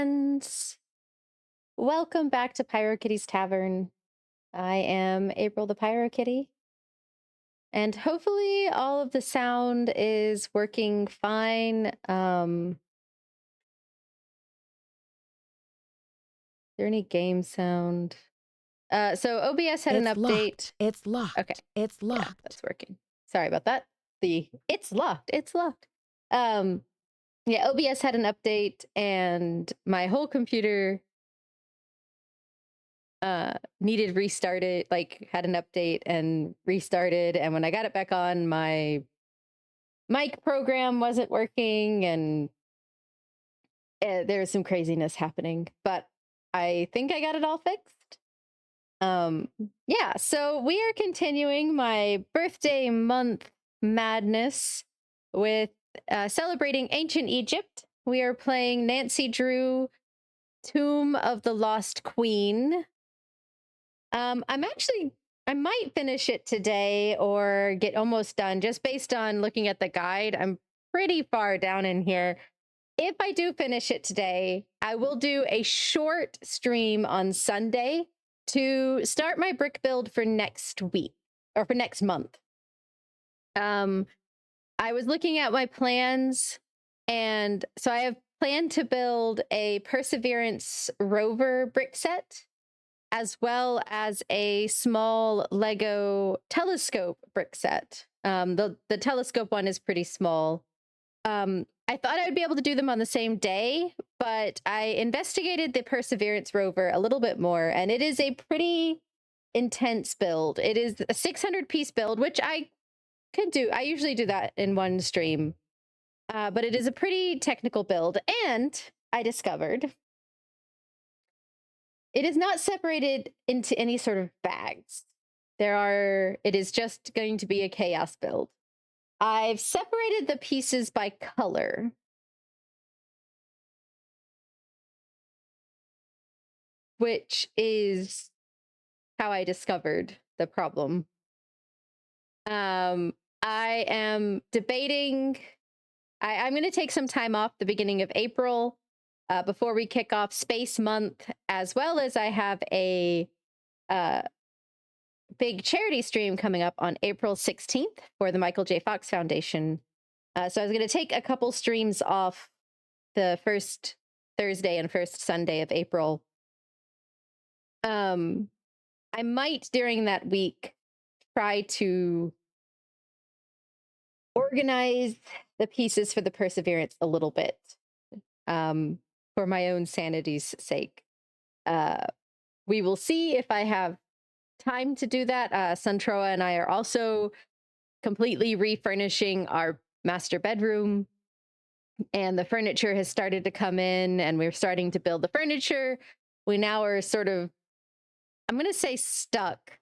friends. Welcome back to PyroKitty's Tavern. I am April the PyroKitty, and hopefully all of the sound is working fine. Is there any game sound? So OBS had an It's update. locked. It's locked. Okay, It's yeah, locked. that's working. Sorry about that. It's locked. It's locked. Um, yeah, OBS had an update, and my whole computer needed restarted, like had an update and restarted, and when I got it back on, my mic program wasn't working, and there was some craziness happening, but I think I got it all fixed. um yeah, so we are continuing my birthday month madness with celebrating ancient Egypt. We are playing Nancy Drew Tomb of the Lost Queen. I might finish it today or get almost done just based on looking at the guide. I'm pretty far down in here. If I do finish it today, I will do a short stream on Sunday to start my brick build for next week or for next month. I was looking at my plans, and so I have planned to build a Perseverance rover brick set as well as a small Lego telescope brick set. The telescope one is pretty small. I thought I would be able to do them on the same day, but I investigated the Perseverance rover a little bit more, and it is a pretty intense build. It is a 600-piece build, which I could do. I usually do that in one stream, but it is a pretty technical build, and I discovered it is not separated into any sort of bags. It is just going to be a chaos build. I've separated the pieces by color, which is how I discovered the problem. I am debating. I'm going to take some time off the beginning of April before we kick off Space Month, as well as I have a big charity stream coming up on April 16th for the Michael J. Fox Foundation. So I was going to take a couple streams off the first Thursday and first Sunday of April. I might during that week try to organize the pieces for the Perseverance a little bit, for my own sanity's sake. We will see if I have time to do that. Suntroa and I are also completely refurnishing our master bedroom, and the furniture has started to come in, and we're starting to build the furniture. We now are sort of, I'm going to say, stuck.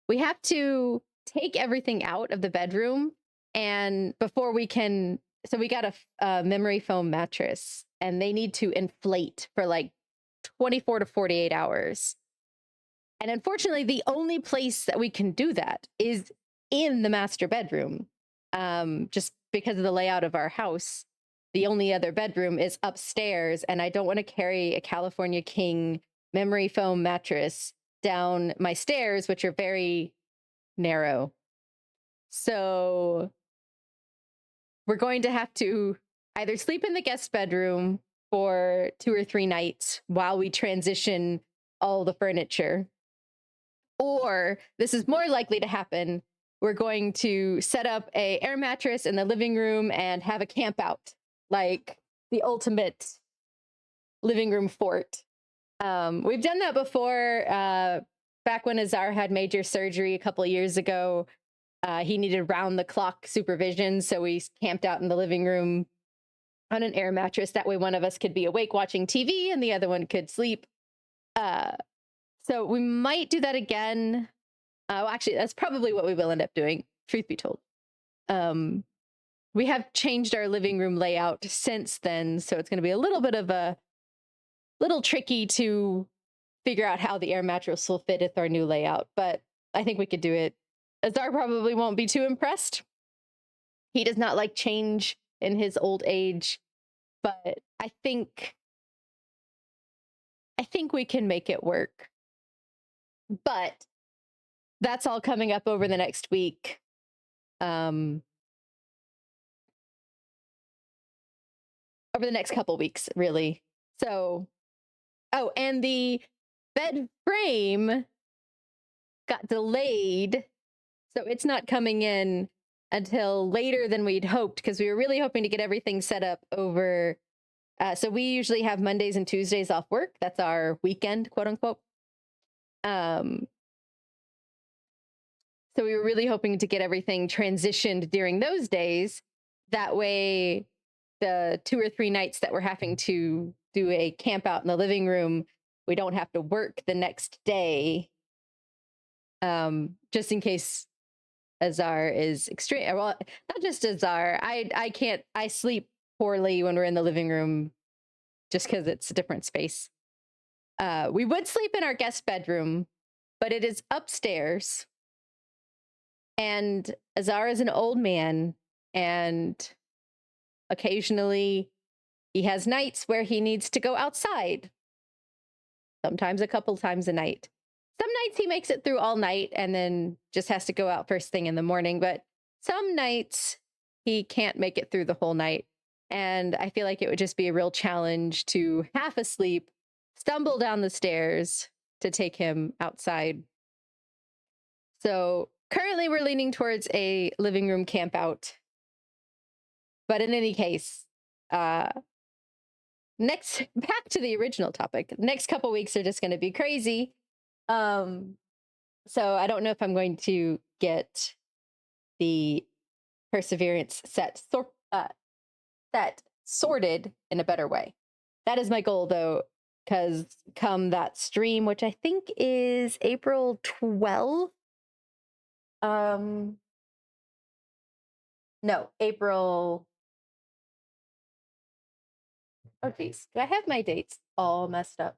We have to take everything out of the bedroom, and before we can, so we got a memory foam mattress, and they need to inflate for like 24 to 48 hours. And unfortunately, the only place that we can do that is in the master bedroom. Just because of the layout of our house, the only other bedroom is upstairs, and I don't want to carry a California King memory foam mattress down my stairs, which are very narrow. So we're going to have to either sleep in the guest bedroom for 2 or 3 nights while we transition all the furniture. Or this is more likely to happen, we're going to set up a air mattress in the living room and have a camp out, like the ultimate living room fort. We've done that before. Back when Azar had major surgery a couple of years ago, he needed round-the-clock supervision, so we camped out in the living room on an air mattress. That way one of us could be awake watching TV and the other one could sleep. So we might do that again. Well, actually, that's probably what we will end up doing, truth be told. We have changed our living room layout since then, so it's going to be a little bit of a little tricky to figure out how the air mattress will fit with our new layout, but I think we could do it. Azar probably won't be too impressed. He does not like change in his old age, but I think I think we can make it work. But that's all coming up over the next week. Over the next couple weeks, really. So, oh, and the bed frame got delayed, so it's not coming in until later than we'd hoped, because we were really hoping to get everything set up over. So we usually have Mondays and Tuesdays off work. That's our weekend, quote unquote. So we were really hoping to get everything transitioned during those days. That way, the 2 or 3 nights that we're having to do a camp out in the living room, we don't have to work the next day. Just in case Azar is extreme. Well, not just Azar. I sleep poorly when we're in the living room just because it's a different space. We would sleep in our guest bedroom, but it is upstairs. And Azar is an old man, and occasionally he has nights where he needs to go outside. Sometimes a couple times a night. Some nights he makes it through all night and then just has to go out first thing in the morning. But some nights he can't make it through the whole night. And I feel like it would just be a real challenge to half asleep, stumble down the stairs to take him outside. So currently we're leaning towards a living room camp out. But in any case, next, back to the original topic. Next couple weeks are just going to be crazy. So I don't know if I'm going to get the Perseverance set sorted in a better way. That is my goal, though, because come that stream, which I think is April 12th. No, April. Oh, geez. Do I have my dates all messed up?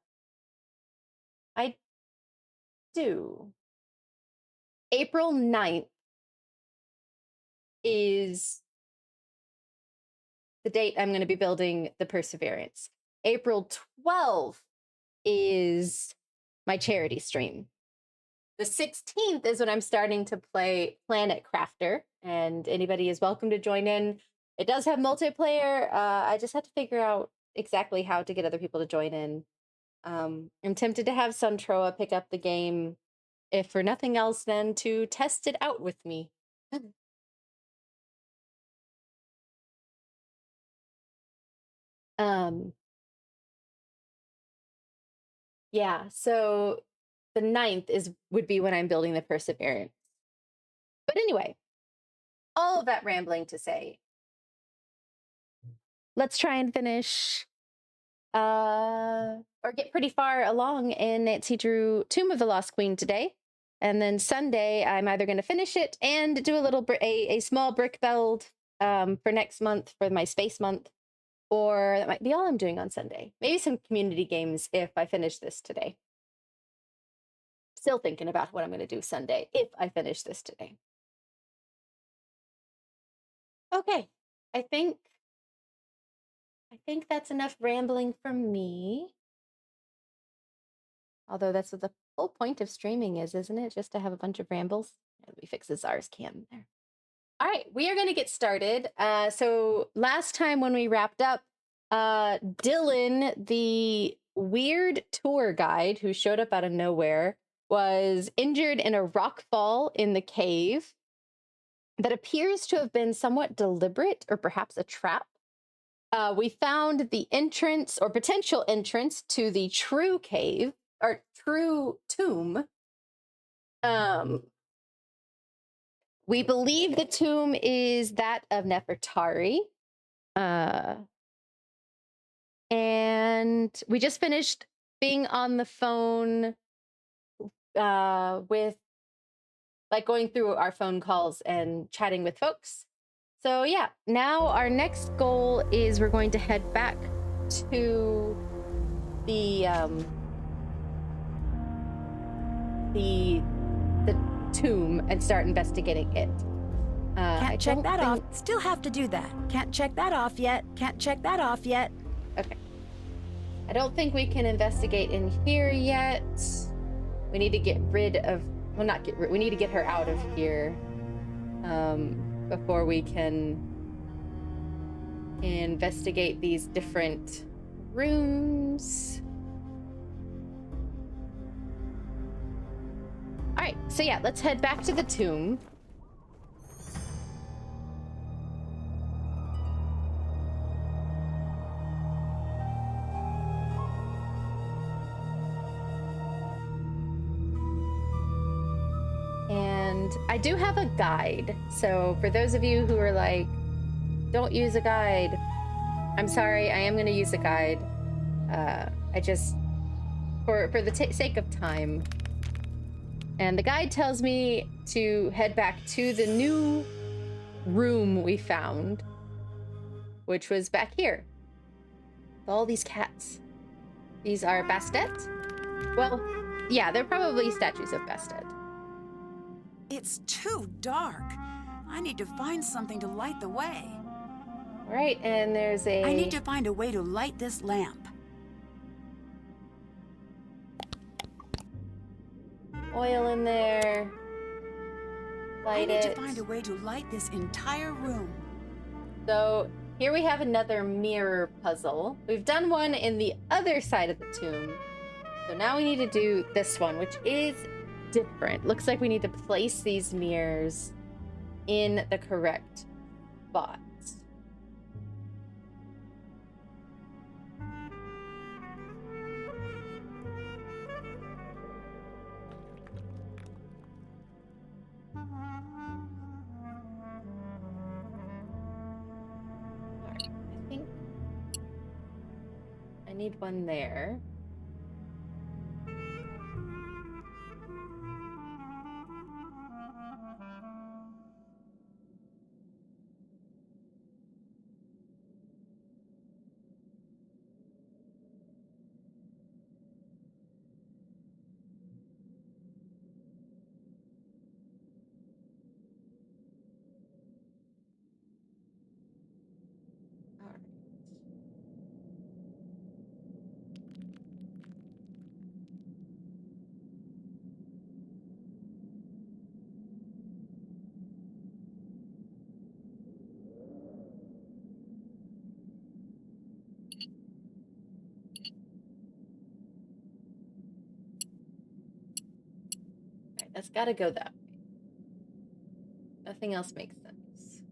I do. April 9th is the date I'm going to be building the Perseverance. April 12th is my charity stream. The 16th is when I'm starting to play Planet Crafter, and anybody is welcome to join in. It does have multiplayer. I just have to figure out exactly how to get other people to join in. I'm tempted to have Suntroa pick up the game, if for nothing else than to test it out with me. Yeah, so the 9th would be when I'm building the Perseverance. But anyway, all of that rambling to say, let's try and finish or get pretty far along in Nancy Drew Tomb of the Lost Queen today. And then Sunday, I'm either going to finish it and do a little a small brick build for next month for my space month, or that might be all I'm doing on Sunday. Maybe some community games if I finish this today. Still thinking about what I'm going to do Sunday if I finish this today. Okay, I think that's enough rambling from me. Although that's what the whole point of streaming is, isn't it? Just to have a bunch of rambles. Let me fix Azar's cam there. All right, we are going to get started. So last time when we wrapped up, Dylan, the weird tour guide who showed up out of nowhere, was injured in a rock fall in the cave that appears to have been somewhat deliberate or perhaps a trap. We found the entrance or potential entrance to the true cave or true tomb. We believe the tomb is that of Nefertari. And we just finished being on the phone with, like, going through our phone calls and chatting with folks. So yeah, now our next goal is we're going to head back to the tomb and start investigating it. Can't check that off. Still have to do that. Can't check that off yet. Can't check that off yet. Okay. I don't think we can investigate in here yet. We need to get rid of, well, not get rid, we need to get her out of here before we can investigate these different rooms. All right, so yeah, let's head back to the tomb. And I do have a guide. So for those of you who are like, don't use a guide, I'm sorry, I am going to use a guide. I just, for the sake of time. And the guide tells me to head back to the new room we found, which was back here. All these cats. These are Bastet? Well, yeah, they're probably statues of Bastet. It's too dark. I need to find something to light the way. All right, and there's a... I need to find a way to light this lamp. Oil in there. Light it. I need to find a way to light this entire room. So here we have another mirror puzzle. We've done one in the other side of the tomb. So now we need to do this one, which is different. Looks like we need to place these mirrors in the correct spots. I need one there. That's got to go that way. Nothing else makes sense.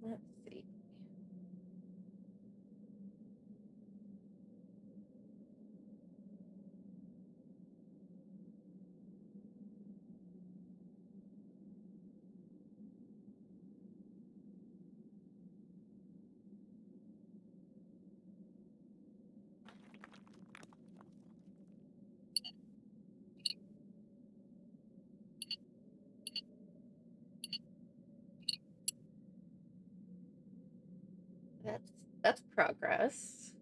Let's see. That's progress.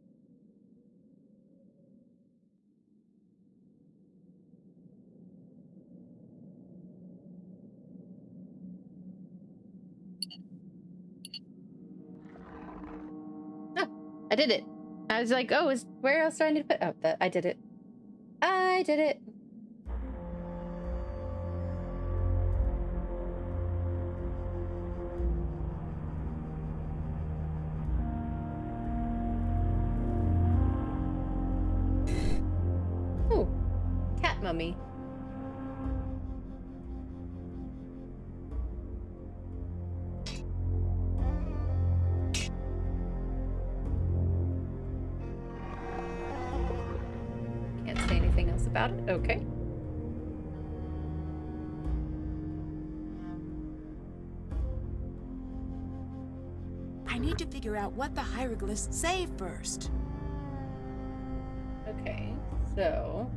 Oh, I did it. I was like, oh, where else do I need to put? Oh, I did it. I did it. Ooh, cat mummy. Can't say anything else about it. Okay. I need to figure out what the hieroglyphs say first. Okay, so...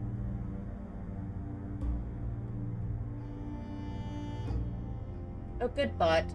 Oh, good bot.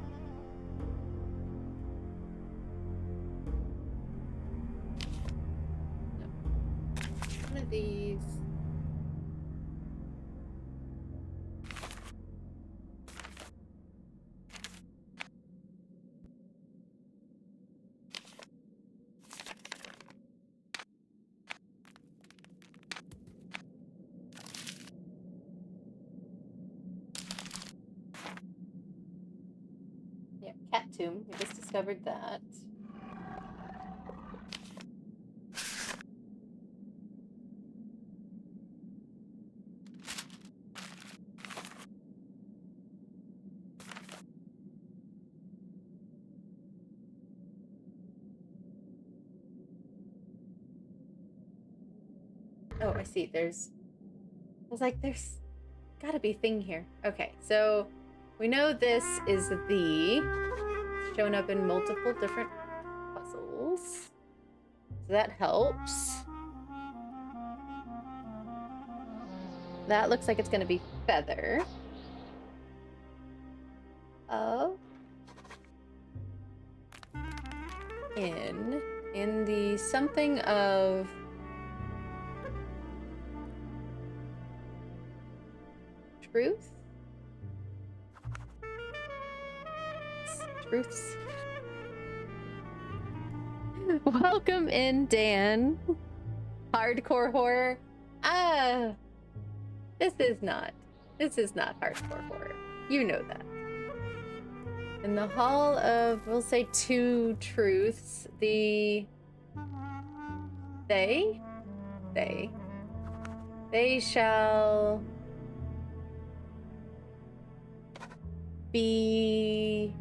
cat tomb. We just discovered that. Oh, I see. I was like, there's gotta be a thing here. Okay, so we know this is it's shown up in multiple different puzzles. So that helps. That looks like it's gonna be feather. Oh. In the something of truth? Truths. Welcome in, Dan. Hardcore horror. This is not hardcore horror. You know that. In the Hall of, we'll say, Two Truths, they shall be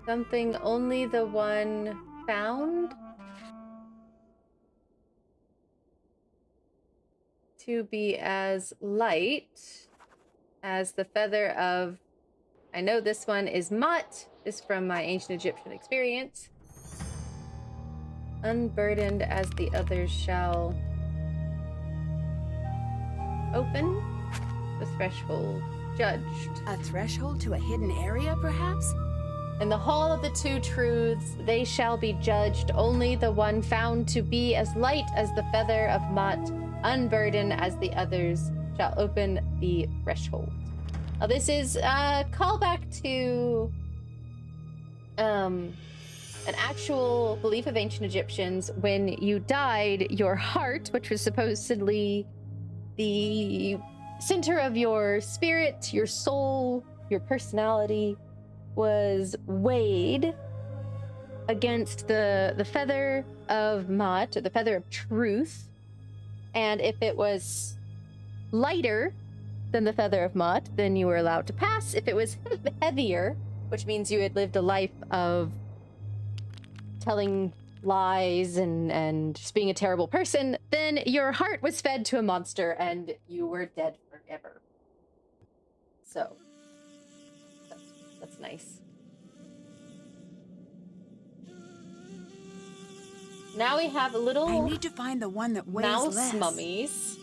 something only the one found to be as light as the feather of, I know this one is Mott, is from my ancient Egyptian experience. Unburdened as the others shall open the threshold, judged. A threshold to a hidden area, perhaps? In the Hall of the Two Truths, they shall be judged. Only the one found to be as light as the feather of Mott, unburdened as the others, shall open the threshold. Now, this is a callback to an actual belief of ancient Egyptians. When you died, your heart, which was supposedly the center of your spirit, your soul, your personality, was weighed against the feather of Mott, or the feather of truth. And if it was lighter than the feather of Mott, then you were allowed to pass. If it was heavier, which means you had lived a life of telling lies and just being a terrible person, then your heart was fed to a monster and you were dead forever. So that's nice. Now we have a little I need to find the one that weighs mouse less. mummies.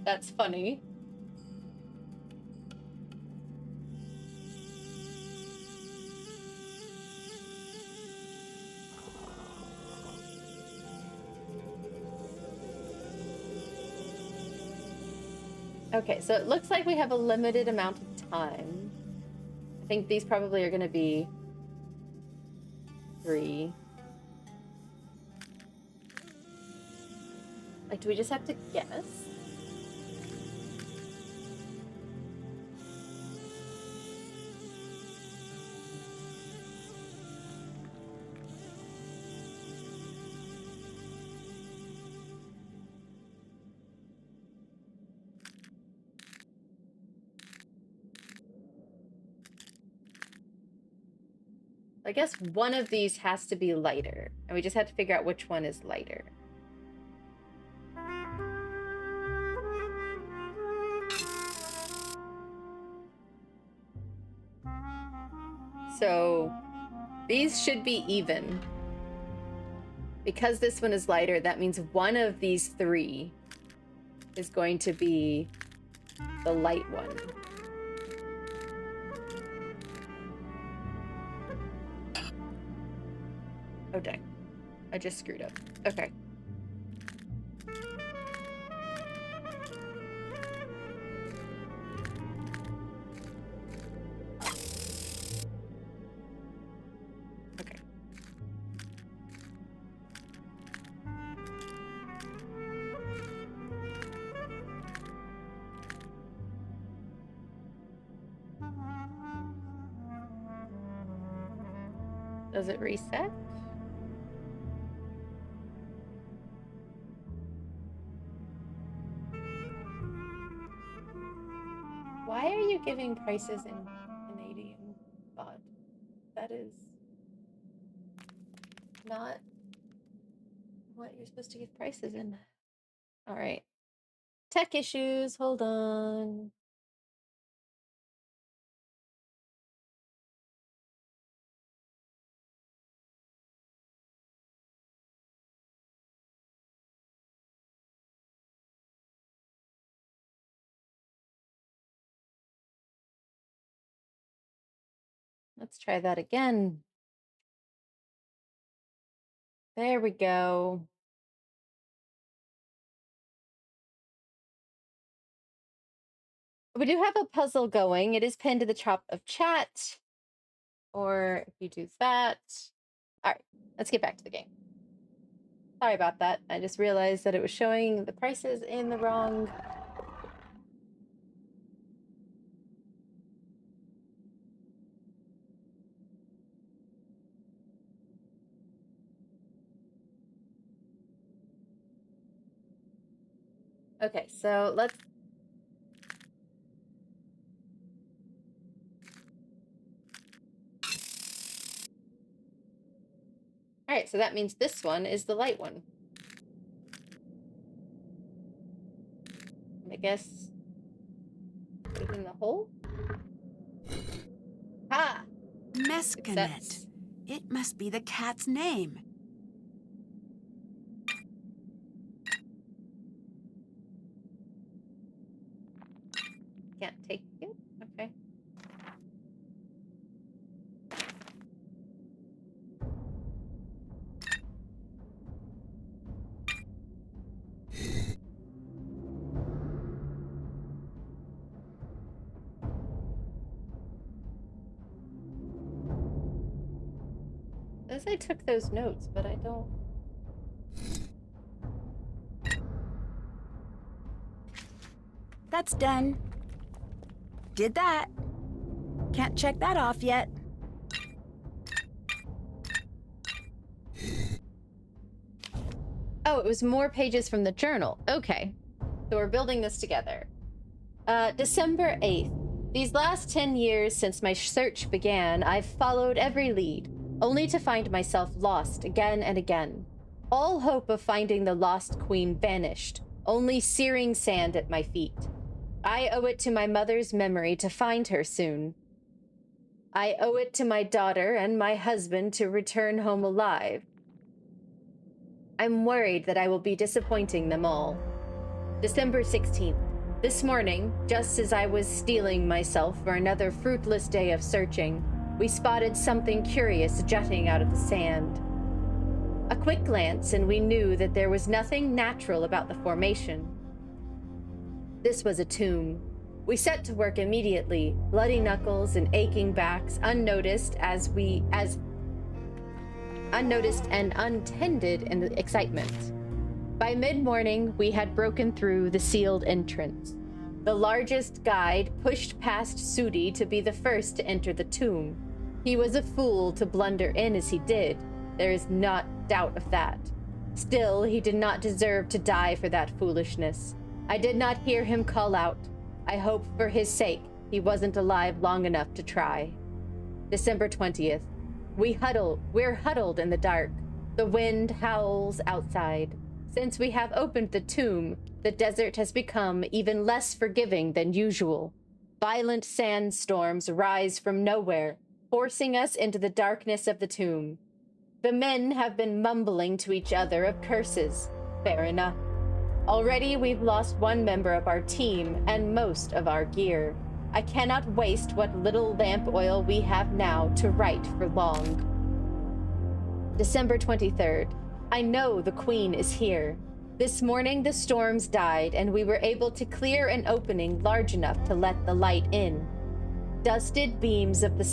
That's funny. Okay, so it looks like we have a limited amount of time. I think these probably are going to be 3. Like, do we just have to guess? I guess one of these has to be lighter, and we just have to figure out which one is lighter. So these should be even. Because this one is lighter, that means one of these 3 is going to be the light one. Oh, dang. I just screwed up. Okay. Okay. Does it reset? Why are you giving prices in Canadian baht? That is not what you're supposed to give prices in. All right. Tech issues. Hold on. Let's try that again. There we go. We do have a puzzle going. It is pinned to the top of chat. Or if you do that. All right, let's get back to the game. Sorry about that. I just realized that it was showing the prices in the wrong. Okay, so let's. All right, so that means this one is the light one. I guess put it in the hole. Ha! Mescanet. It must be the cat's name. Can't take it? Okay. As I took those notes, but I don't. That's done. Did that. Can't check that off yet. Oh, it was more pages from the journal. Okay. So we're building this together. December 8th. These last 10 years since my search began, I've followed every lead, only to find myself lost again and again. All hope of finding the lost queen vanished, only searing sand at my feet. I owe it to my mother's memory to find her soon. I owe it to my daughter and my husband to return home alive. I'm worried that I will be disappointing them all. December 16th. This morning, just as I was steeling myself for another fruitless day of searching, we spotted something curious jutting out of the sand. A quick glance and we knew that there was nothing natural about the formation. This was a tomb. We set to work immediately, bloody knuckles and aching backs, unnoticed and untended in the excitement. By mid-morning, we had broken through the sealed entrance. The largest guide pushed past Sudi to be the first to enter the tomb. He was a fool to blunder in as he did. There is not doubt of that. Still, he did not deserve to die for that foolishness. I did not hear him call out. I hope for his sake he wasn't alive long enough to try. December 20th. We're huddled in the dark. The wind howls outside. Since we have opened the tomb, the desert has become even less forgiving than usual. Violent sandstorms rise from nowhere, forcing us into the darkness of the tomb. The men have been mumbling to each other of curses. Fair enough. Already we've lost one member of our team and most of our gear. I cannot waste what little lamp oil we have now to write for long. December 23rd. I know the Queen is here. This morning the storms died and we were able to clear an opening large enough to let the light in. Dusted beams of the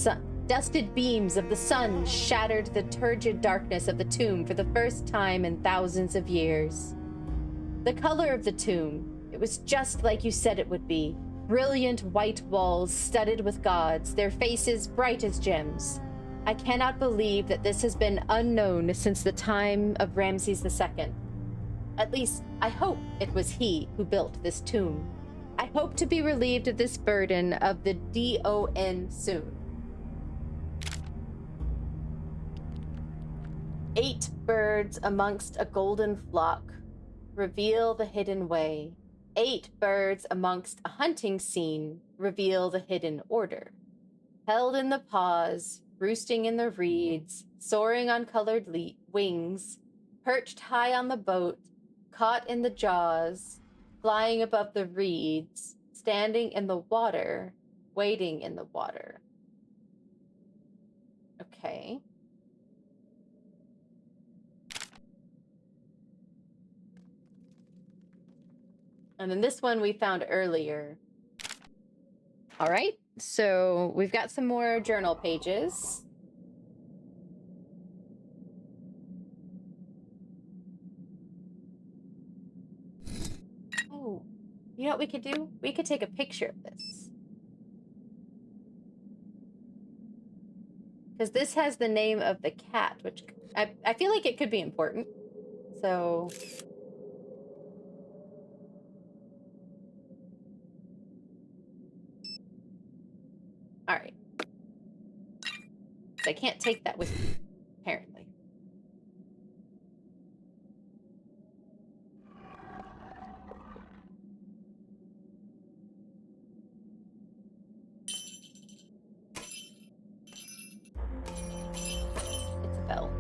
sun shattered the turgid darkness of the tomb for the first time in thousands of years. The color of the tomb, it was just like you said it would be. Brilliant white walls studded with gods, their faces bright as gems. I cannot believe that this has been unknown since the time of Ramses II. At least, I hope it was he who built this tomb. I hope to be relieved of this burden of the DON soon. 8 birds amongst a golden flock reveal the hidden way. 8 birds amongst a hunting scene reveal the hidden order. Held in the paws, roosting in the reeds, soaring on colored wings, perched high on the boat, caught in the jaws, flying above the reeds, standing in the water, waiting in the water. Okay. And then this one we found earlier. All right, so we've got some more journal pages. Oh, you know what we could do? We could take a picture of this. Because this has the name of the cat, which I feel like it could be important. So... all right. So I can't take that with me, apparently. It's a bell.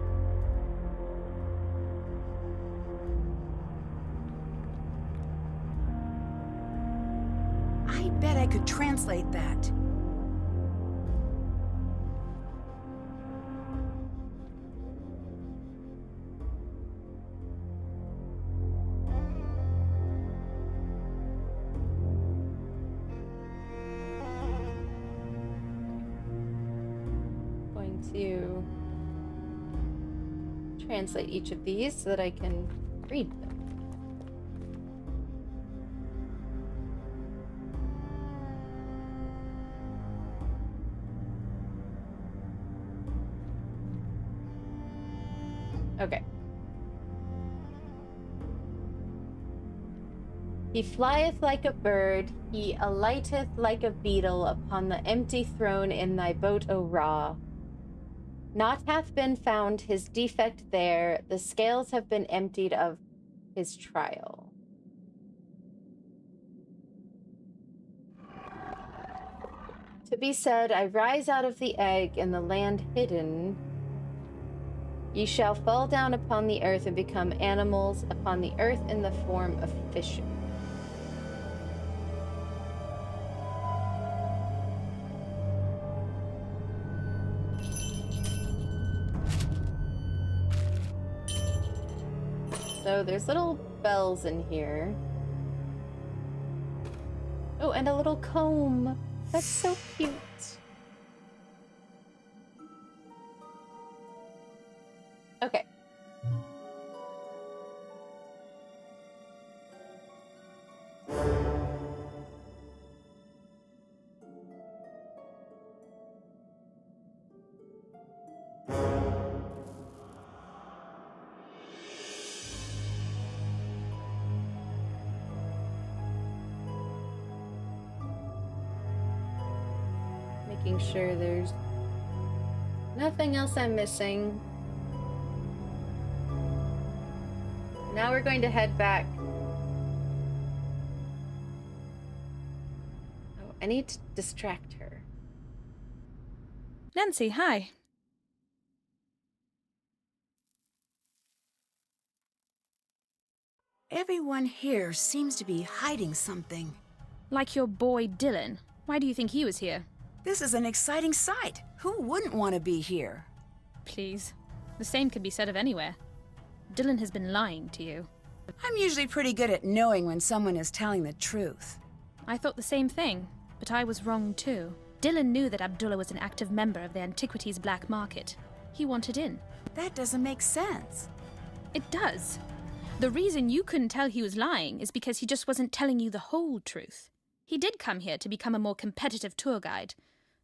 I bet I could translate that. Going to translate each of these so that I can read them. Okay. He flieth like a bird, he alighteth like a beetle upon the empty throne in thy boat, O Ra. Naught hath been found his defect there, the scales have been emptied of his trial. To be said, I rise out of the egg in the land hidden. Ye shall fall down upon the earth and become animals upon the earth in the form of fishes. So there's little bells in here. Oh, and a little comb. That's so cute. Okay. Making sure there's nothing else I'm missing. Now we're going to head back. Oh, I need to distract her. Nancy, hi. Everyone here seems to be hiding something. Like your boy Dylan. Why do you think he was here? This is an exciting sight. Who wouldn't want to be here? Please. The same could be said of anywhere. Dylan has been lying to you. I'm usually pretty good at knowing when someone is telling the truth. I thought the same thing, but I was wrong too. Dylan knew that Abdullah was an active member of the antiquities black market. He wanted in. That doesn't make sense. It does. The reason you couldn't tell he was lying is because he just wasn't telling you the whole truth. He did come here to become a more competitive tour guide,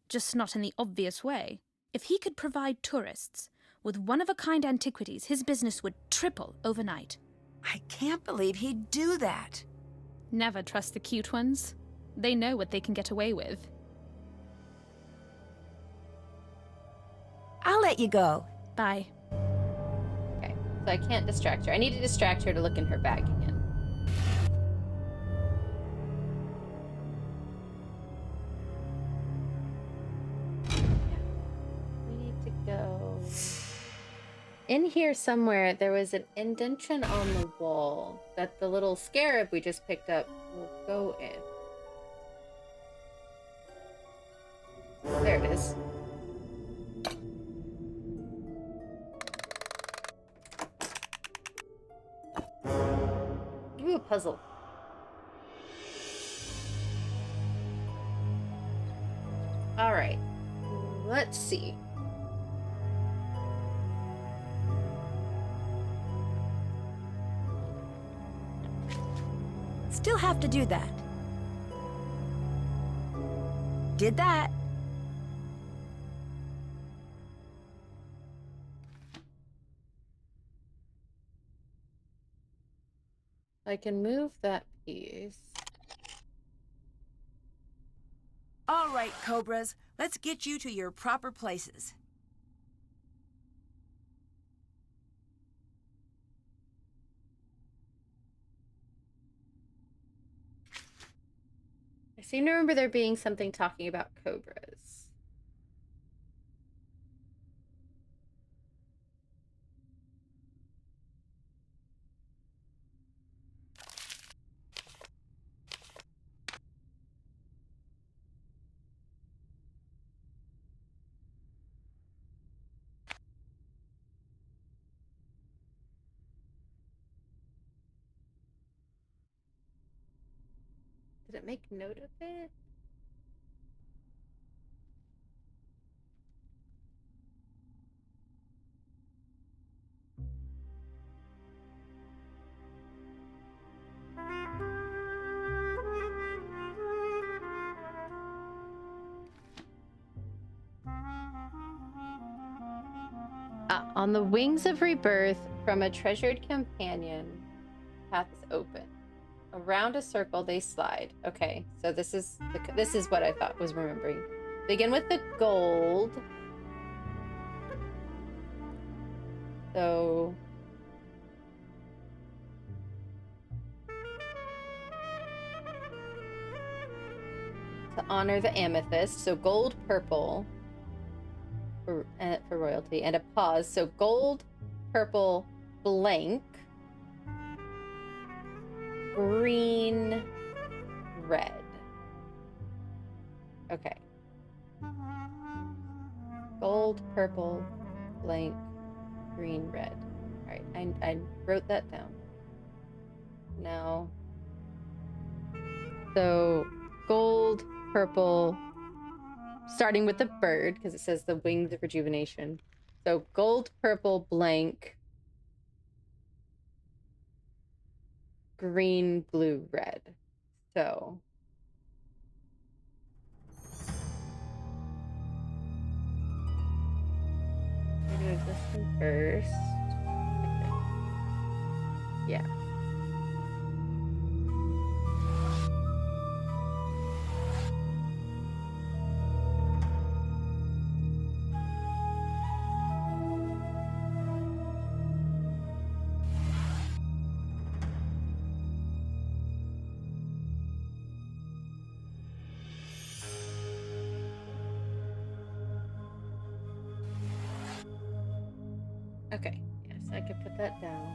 just not in the obvious way. If he could provide tourists with one-of-a-kind antiquities, his business would triple overnight. I can't believe he'd do that. Never trust the cute ones. They know what they can get away with. I'll let you go. Bye. Okay, so I can't distract her. I need to distract her to look in her bag again. We need to go... In here somewhere, there was an indentation on the wall that the little scarab we just picked up will go in. There it is. Ooh, a puzzle. All right. Let's see. Still have to do that. Did that. I can move that piece. All right, Cobras. Let's get you to your proper places. I seem to remember there being something talking about cobras. Did it make note of it? On the wings of rebirth from a treasured companion, path is open. Around a circle they slide. Okay, so this is what I thought was remembering. Begin with the gold. So to honor the amethyst, so gold, purple for royalty, and a pause. So gold, purple, blank, green, red. Okay. Gold, purple, blank, green, red. All right, I wrote that down. Now, so gold, purple, starting with the bird, because it says the wings of rejuvenation. So gold, purple, blank, green, blue, red. So I'm gonna do this one first. Yeah. Okay, yes, I could put that down.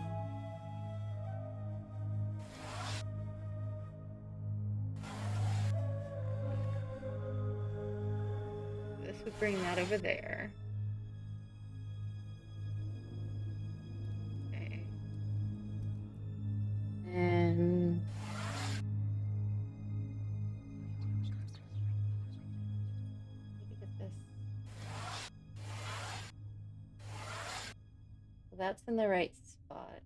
This would bring that over there. Okay. And maybe get this. So that's in the right spot.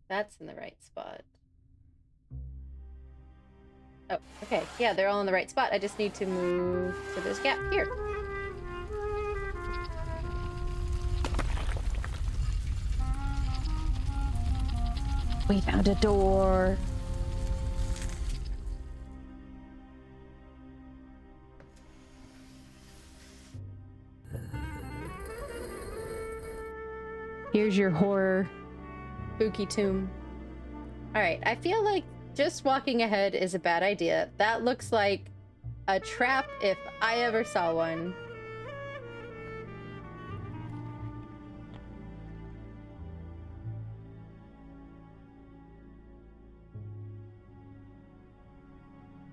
That's in the right spot. Oh, okay. Yeah, they're all in the right spot. I just need to move to this gap here. We found a door. Here's your horror spooky tomb. All right, I feel like just walking ahead is a bad idea. That looks like a trap if I ever saw one.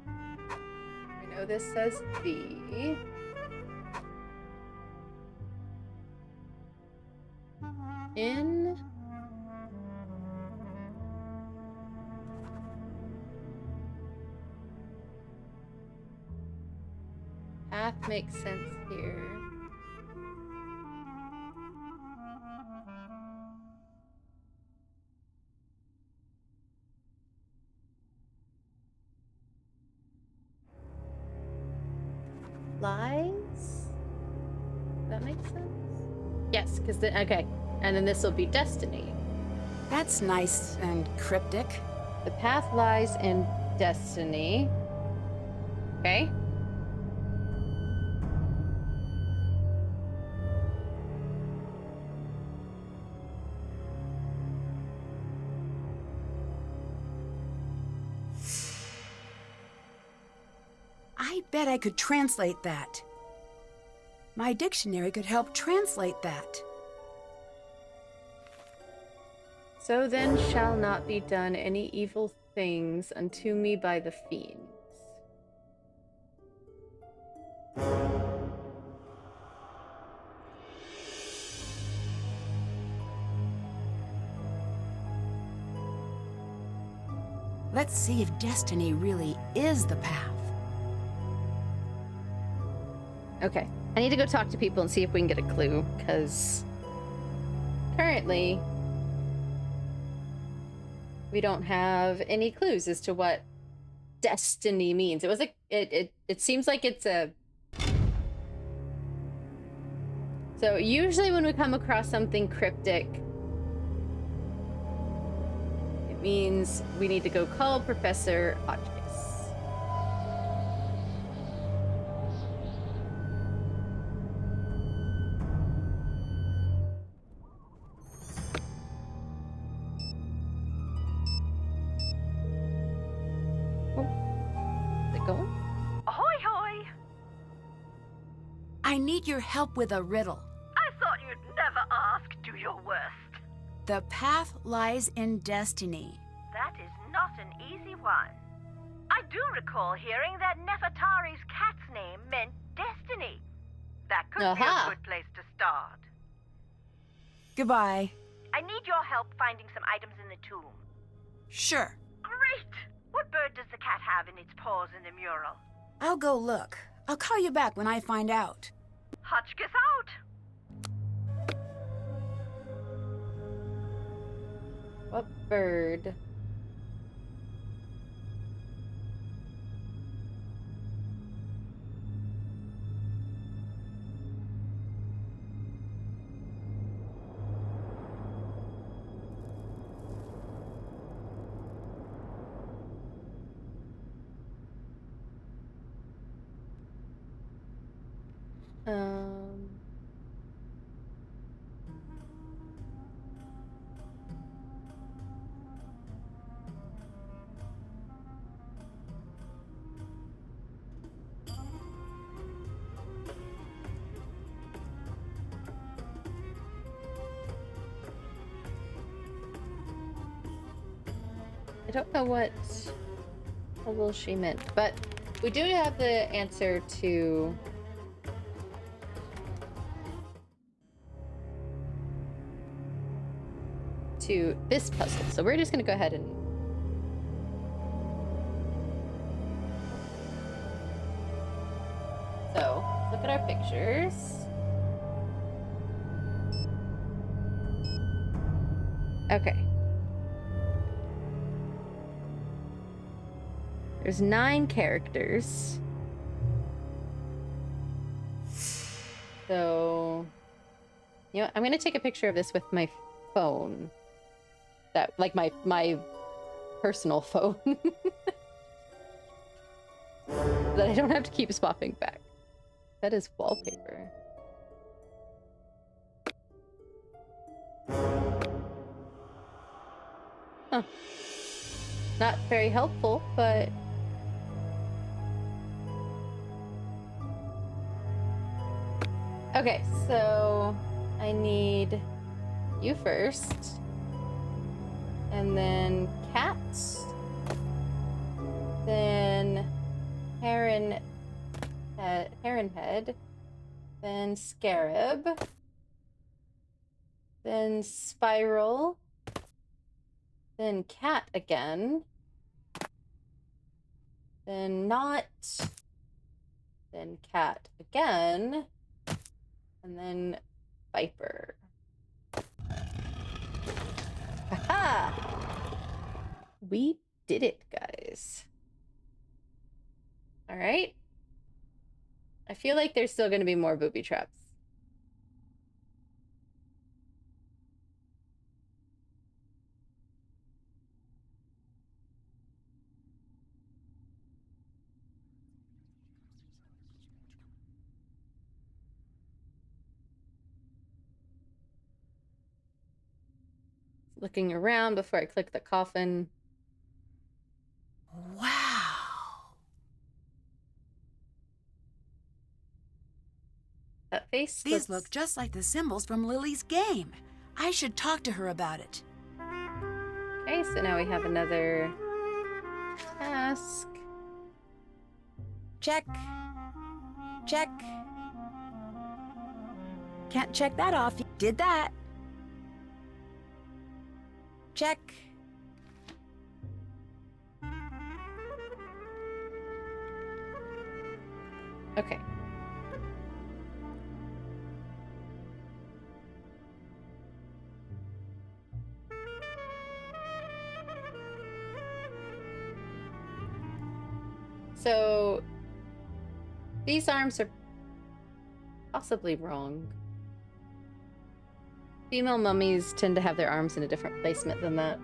I know this says B. In. Path makes sense here. Lies? That makes sense? Yes, because then, okay. And then this will be destiny. That's nice and cryptic. The path lies in destiny. Okay. I bet I could translate that. My dictionary could help translate that. So then shall not be done any evil things unto me by the fiends. Let's see if destiny really is the path. Okay, I need to go talk to people and see if we can get a clue, because currently we don't have any clues as to what destiny means. It was like it seems like it's a. So usually when we come across something cryptic, it means we need to go call Professor Hotchkiss. Ahoy, hoy! I need your help with a riddle. I thought you'd never ask do your worst. The path lies in destiny. That is not an easy one. I do recall hearing that Nefertari's cat's name meant destiny. That could be Aha. a good place to start. Goodbye. I need your help finding some items in the tomb. Sure. Great! What bird does the cat have in its paws in the mural? I'll go look. I'll call you back when I find out. Hotchkiss out! What bird? Um. I don't know what puzzle she meant, but we do have the answer to this puzzle. So we're just going to go ahead and so look at our pictures. Okay. There's 9 characters. So, you know, I'm gonna take a picture of this with my phone. That, like, my personal phone. That I don't have to keep swapping back. That is wallpaper. Huh. Not very helpful, but... Okay, so I need you first. And then cats. Then heron head. Then scarab. Then spiral. Then cat again. Then knot. Then cat again. And then viper. Haha! We did it, guys. All right. I feel like there's still going to be more booby traps. Looking around before I click the coffin. Wow. That face These look just like the symbols from Lily's game. I should talk to her about it. Okay, so now we have another task. Check. Check. Can't check that off. Did that. Check. Okay. So these arms are possibly wrong. Female mummies tend to have their arms in a different placement than that.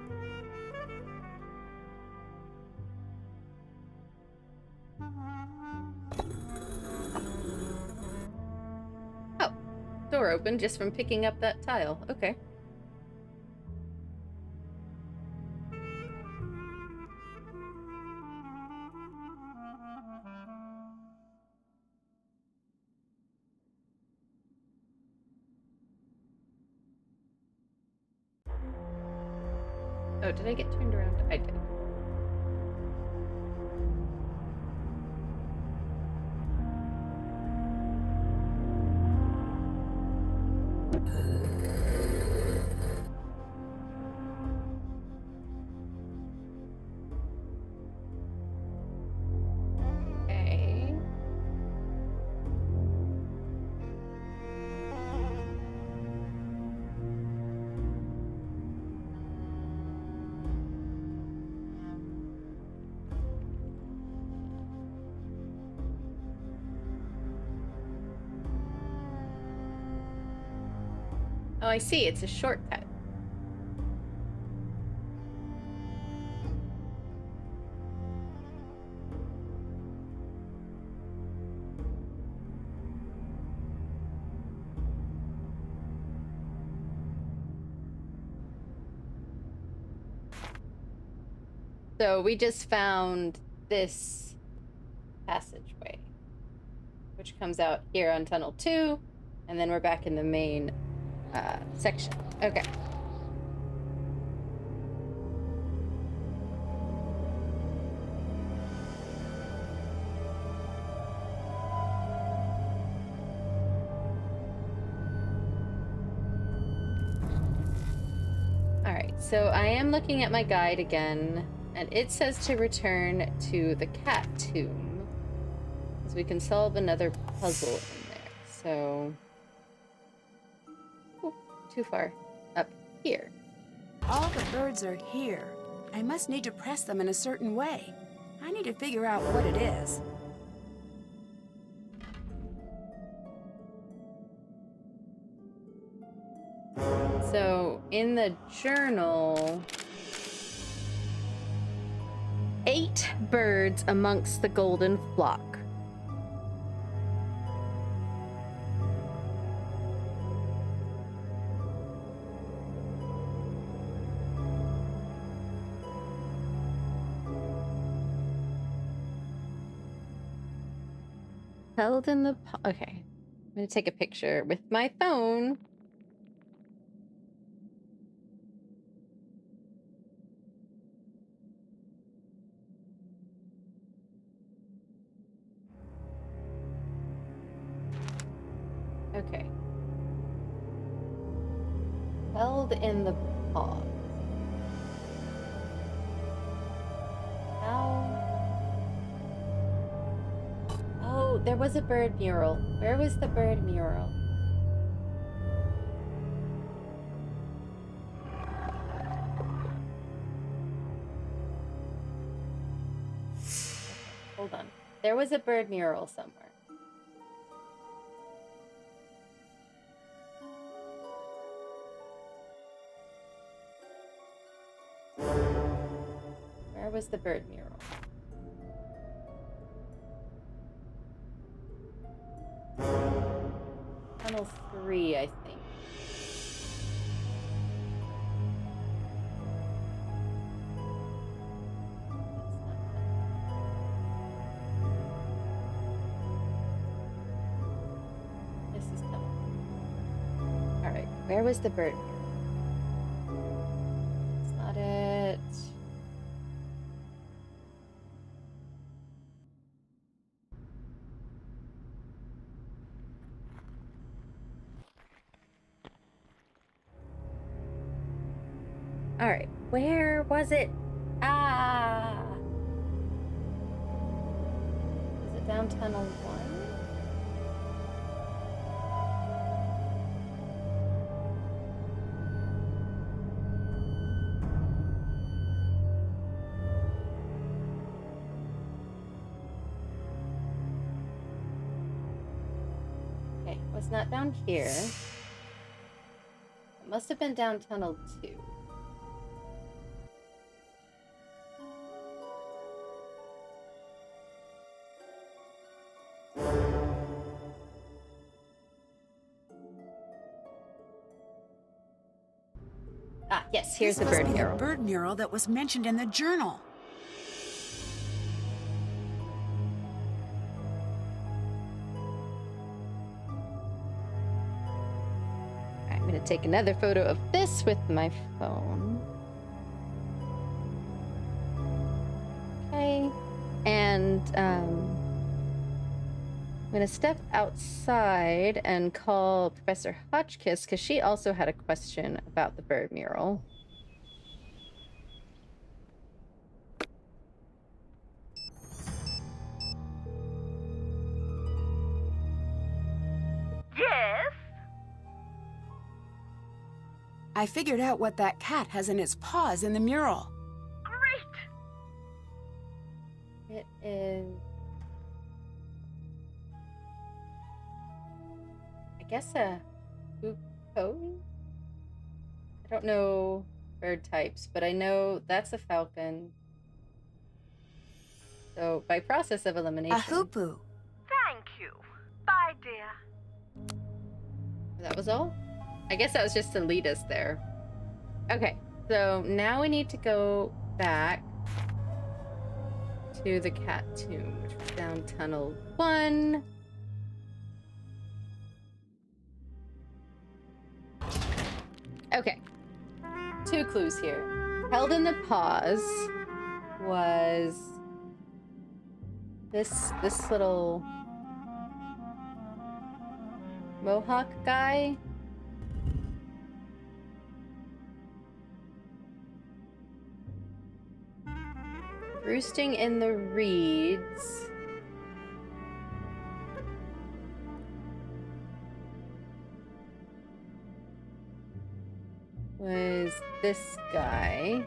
Oh, door open just from picking up that tile. Okay. Oh, did I get turned around? I did. Okay. Oh, I see. It's a shortcut. So we just found this passageway, which comes out here on Tunnel 2, and then we're back in the main section. Okay. All right, so I am looking at my guide again, and it says to return to the cat tomb, as we can solve another puzzle in there. So, oh, too far up here. All the birds are here. I must need to press them in a certain way. I need to figure out what it is. So in the journal, 8 birds amongst the golden flock. Held in the okay. I'm gonna take a picture with my phone. Okay. Held in the paw. How? Oh, there was a bird mural. Where was the bird mural? Hold on. There was a bird mural somewhere. Where was the bird mural? Tunnel 3, I think. This is tunnel 3. Alright, where was the bird mural? It's not it. Alright, where was it? Ah! Was it down tunnel 1? Okay, it was not down here. It must have been down tunnel 2. Ah, yes, here's the This must bird be mural. the bird mural that was mentioned in the journal. I'm going to take another photo of this with my phone. Okay. And I'm going to step outside and call Professor Hotchkiss because she also had a question about the bird mural. Yes? I figured out what that cat has in its paws in the mural. Great! It is... I guess a hoopoe? I don't know bird types, but I know that's a falcon. So, by process of elimination... A hoopoo. Thank you. Bye, dear. That was all? I guess that was just to lead us there. Okay, so now we need to go back to the cat tomb, which was down tunnel 1. Okay, 2 clues here. Held in the paws was this little mohawk guy. Roosting in the reeds was this guy.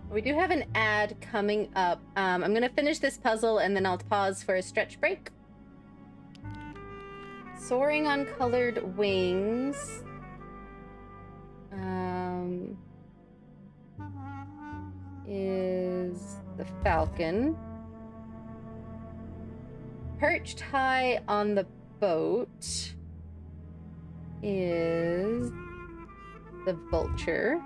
We do have an ad coming up. I'm gonna finish this puzzle and then I'll pause for a stretch break. Soaring on colored wings. Is the falcon. Perched high on the boat is the vulture.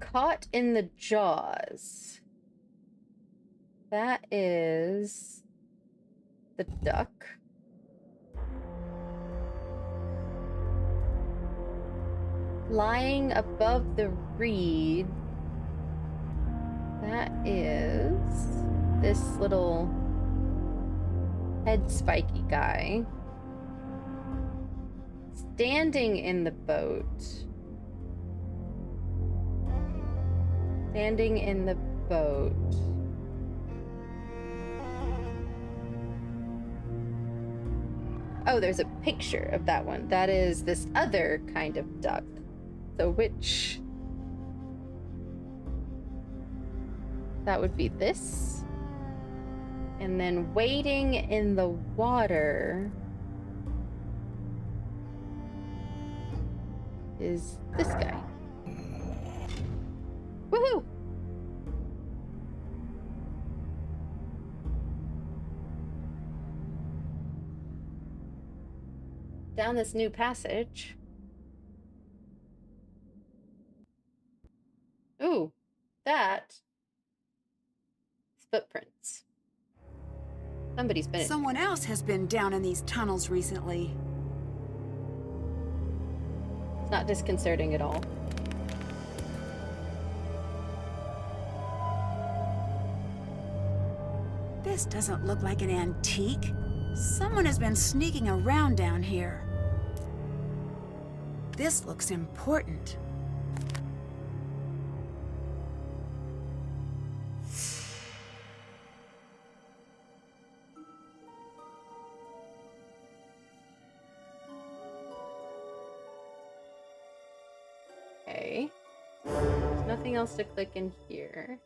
Caught in the jaws. That is the duck. Lying above the reed. That is this little head spiky guy. Standing in the boat. Standing in the boat. Oh, there's a picture of that one. That is this other kind of duck. So which... That would be this. And then wading in the water is this guy. Woohoo! Down this new passage. Ooh, that is footprints. Somebody's been. Someone else has been down in these tunnels recently. It's not disconcerting at all. This doesn't look like an antique. Someone has been sneaking around down here. This looks important. Okay. There's nothing else to click in here.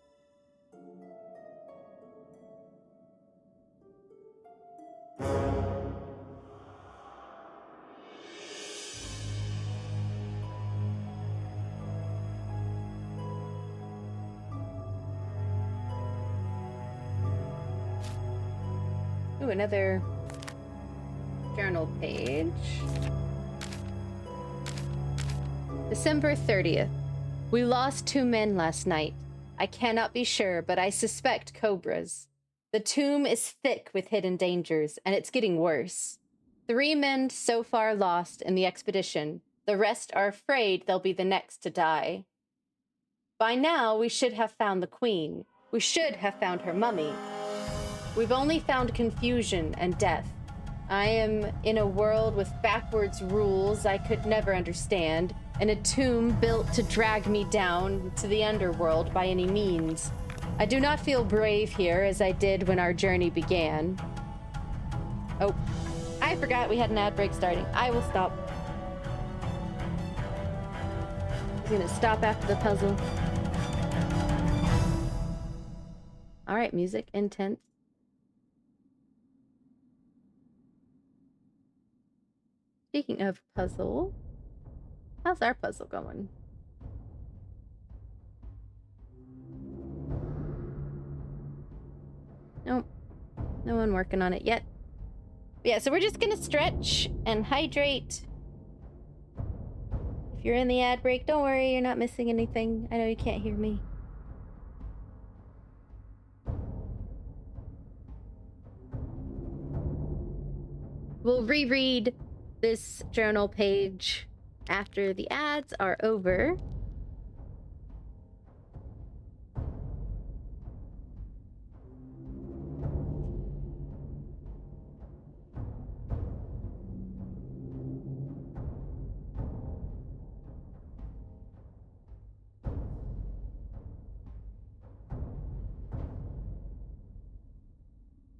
Ooh, another journal page. December 30th. We lost 2 men last night. I cannot be sure, but I suspect cobras. The tomb is thick with hidden dangers, and it's getting worse. 3 men so far lost in the expedition. The rest are afraid they'll be the next to die. By now, we should have found the queen. We should have found her mummy. We've only found confusion and death. I am in a world with backwards rules I could never understand, and a tomb built to drag me down to the underworld by any means. I do not feel brave here as I did when our journey began. Oh, I forgot we had an ad break starting. I will stop. He's gonna stop after the puzzle. All right, music, intense. Speaking of puzzle, how's our puzzle going? Nope, no one working on it yet. Yeah, so we're just gonna stretch and hydrate. If you're in the ad break, don't worry, you're not missing anything. I know you can't hear me. We'll reread this journal page after the ads are over.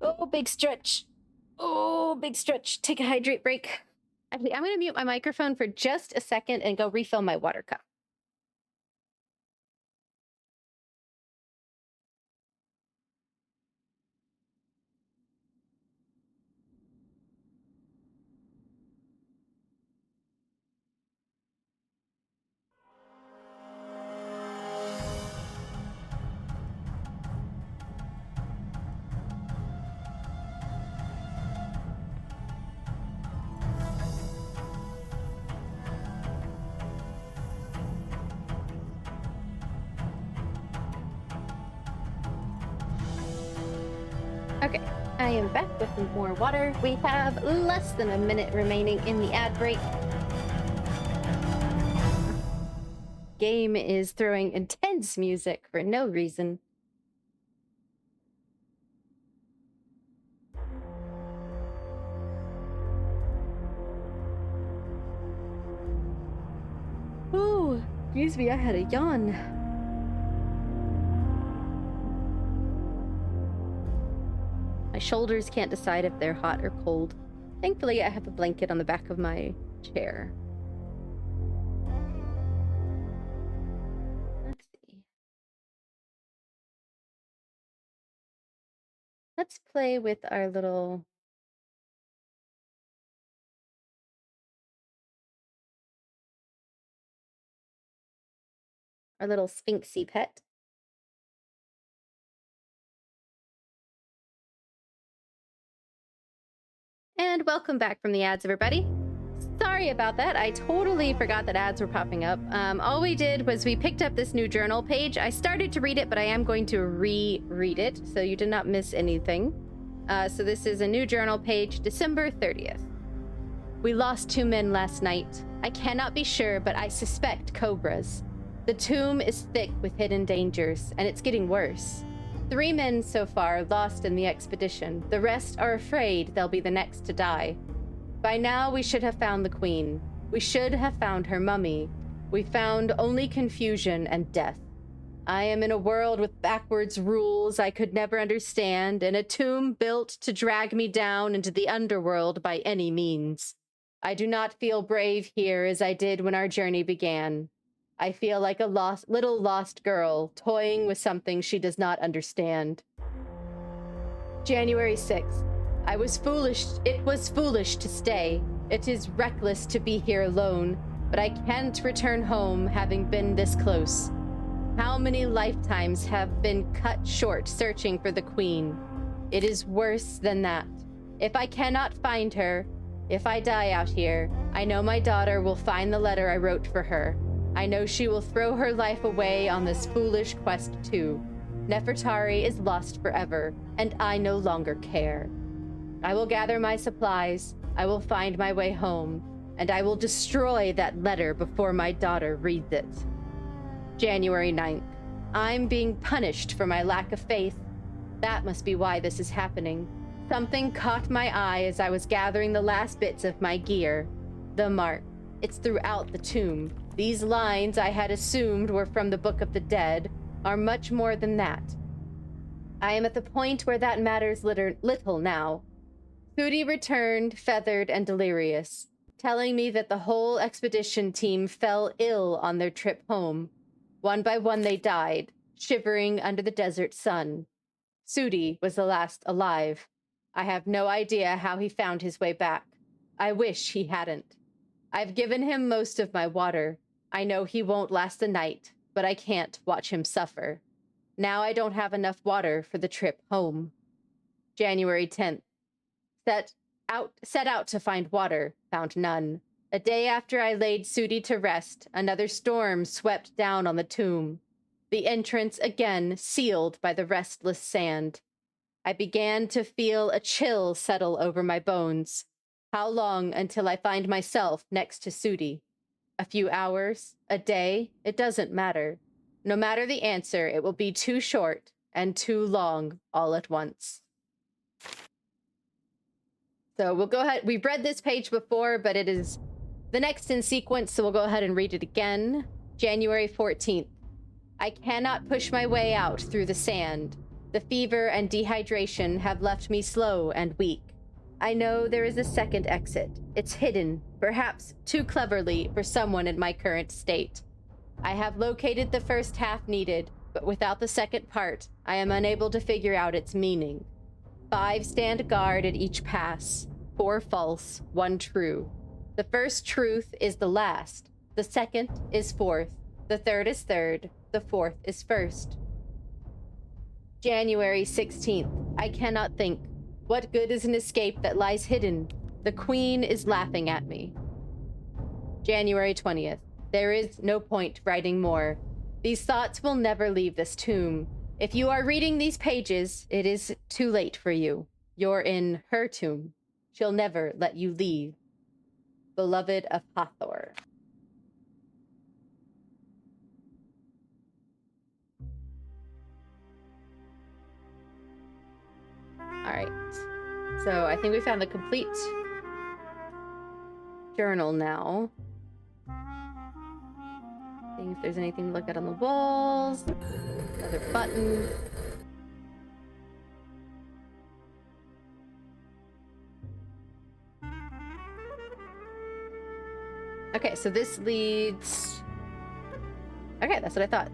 Oh, big stretch. Oh, big stretch. Take a hydrate break. Actually, I'm going to mute my microphone for just a second and go refill my water cup. Okay, I am back with more water. We have less than a minute remaining in the ad break. Game is throwing intense music for no reason. Ooh, excuse me, I had a yawn. My shoulders can't decide if they're hot or cold. Thankfully, I have a blanket on the back of my chair. Let's see. Let's play with our little... Sphinxy pet. And welcome back from the ads, everybody. Sorry about that. I totally forgot that ads were popping up. All we did was we picked up this new journal page. I started to read it, but I am going to reread it, so you did not miss anything. So this is a new journal page, December 30th. We lost 2 men last night. I cannot be sure, but I suspect cobras. The tomb is thick with hidden dangers, and it's getting worse. 3 men so far lost in the expedition. The rest are afraid they'll be the next to die. By now, we should have found the queen. We should have found her mummy. We found only confusion and death. I am in a world with backwards rules I could never understand, and a tomb built to drag me down into the underworld by any means. I do not feel brave here as I did when our journey began. I feel like a little lost girl, toying with something she does not understand. January 6th. I was foolish. It was foolish to stay. It is reckless to be here alone, but I can't return home having been this close. How many lifetimes have been cut short searching for the queen? It is worse than that. If I cannot find her, if I die out here, I know my daughter will find the letter I wrote for her. I know she will throw her life away on this foolish quest too. Nefertari is lost forever, and I no longer care. I will gather my supplies, I will find my way home, and I will destroy that letter before my daughter reads it. January 9th. I'm being punished for my lack of faith. That must be why this is happening. Something caught my eye as I was gathering the last bits of my gear. The mark. It's throughout the tomb. These lines I had assumed were from the Book of the Dead are much more than that. I am at the point where that matters little now. Sudi returned, feathered and delirious, telling me that the whole expedition team fell ill on their trip home. One by one they died, shivering under the desert sun. Sudi was the last alive. I have no idea how he found his way back. I wish he hadn't. I've given him most of my water. I know he won't last the night, but I can't watch him suffer. Now I don't have enough water for the trip home. January 10th. Set out to find water, found none. A day after I laid Sudi to rest, another storm swept down on the tomb. The entrance again sealed by the restless sand. I began to feel a chill settle over my bones. How long until I find myself next to Sudi? A few hours? A day? It doesn't matter. No matter the answer, it will be too short and too long all at once. So we'll go ahead. We've read this page before, but it is the next in sequence, so we'll go ahead and read it again. January 14th. I cannot push my way out through the sand. The fever and dehydration have left me slow and weak. I know there is a second exit. It's hidden, perhaps too cleverly for someone in my current state. I have located the first half needed, but without the second part, I am unable to figure out its meaning. 5 stand guard at each pass. 4 false, 1 true. The first truth is the last. The second is fourth. The third is third. The fourth is first. January 16th. I cannot think. What good is an escape that lies hidden? The queen is laughing at me. January 20th. There is no point writing more. These thoughts will never leave this tomb. If you are reading these pages, it is too late for you. You're in her tomb. She'll never let you leave. Beloved of Hathor. Alright. So I think we found the complete journal now. Seeing if there's anything to look at on the walls. Another button. Okay, so this leads... Okay, that's what I thought.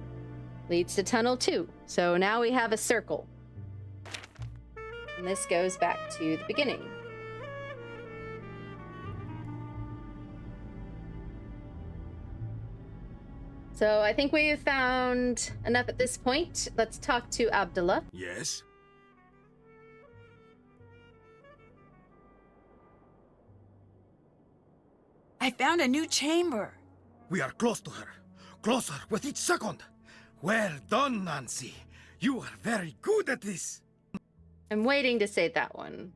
Leads to tunnel 2. So now we have a circle. And this goes back to the beginning. So I think we've found enough at this point. Let's talk to Abdullah. Yes? I found a new chamber. We are close to her. Closer with each second. Well done, Nancy. You are very good at this. I'm waiting to say that one.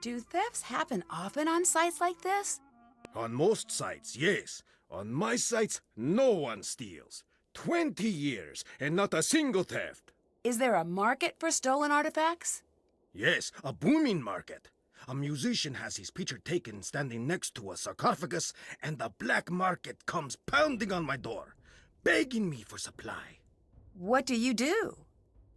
Do thefts happen often on sites like this? On most sites, yes. On my sites, no one steals. 20 years and not a single theft. Is there a market for stolen artifacts? Yes, a booming market. A musician has his picture taken standing next to a sarcophagus, and the black market comes pounding on my door, begging me for supply. What do you do?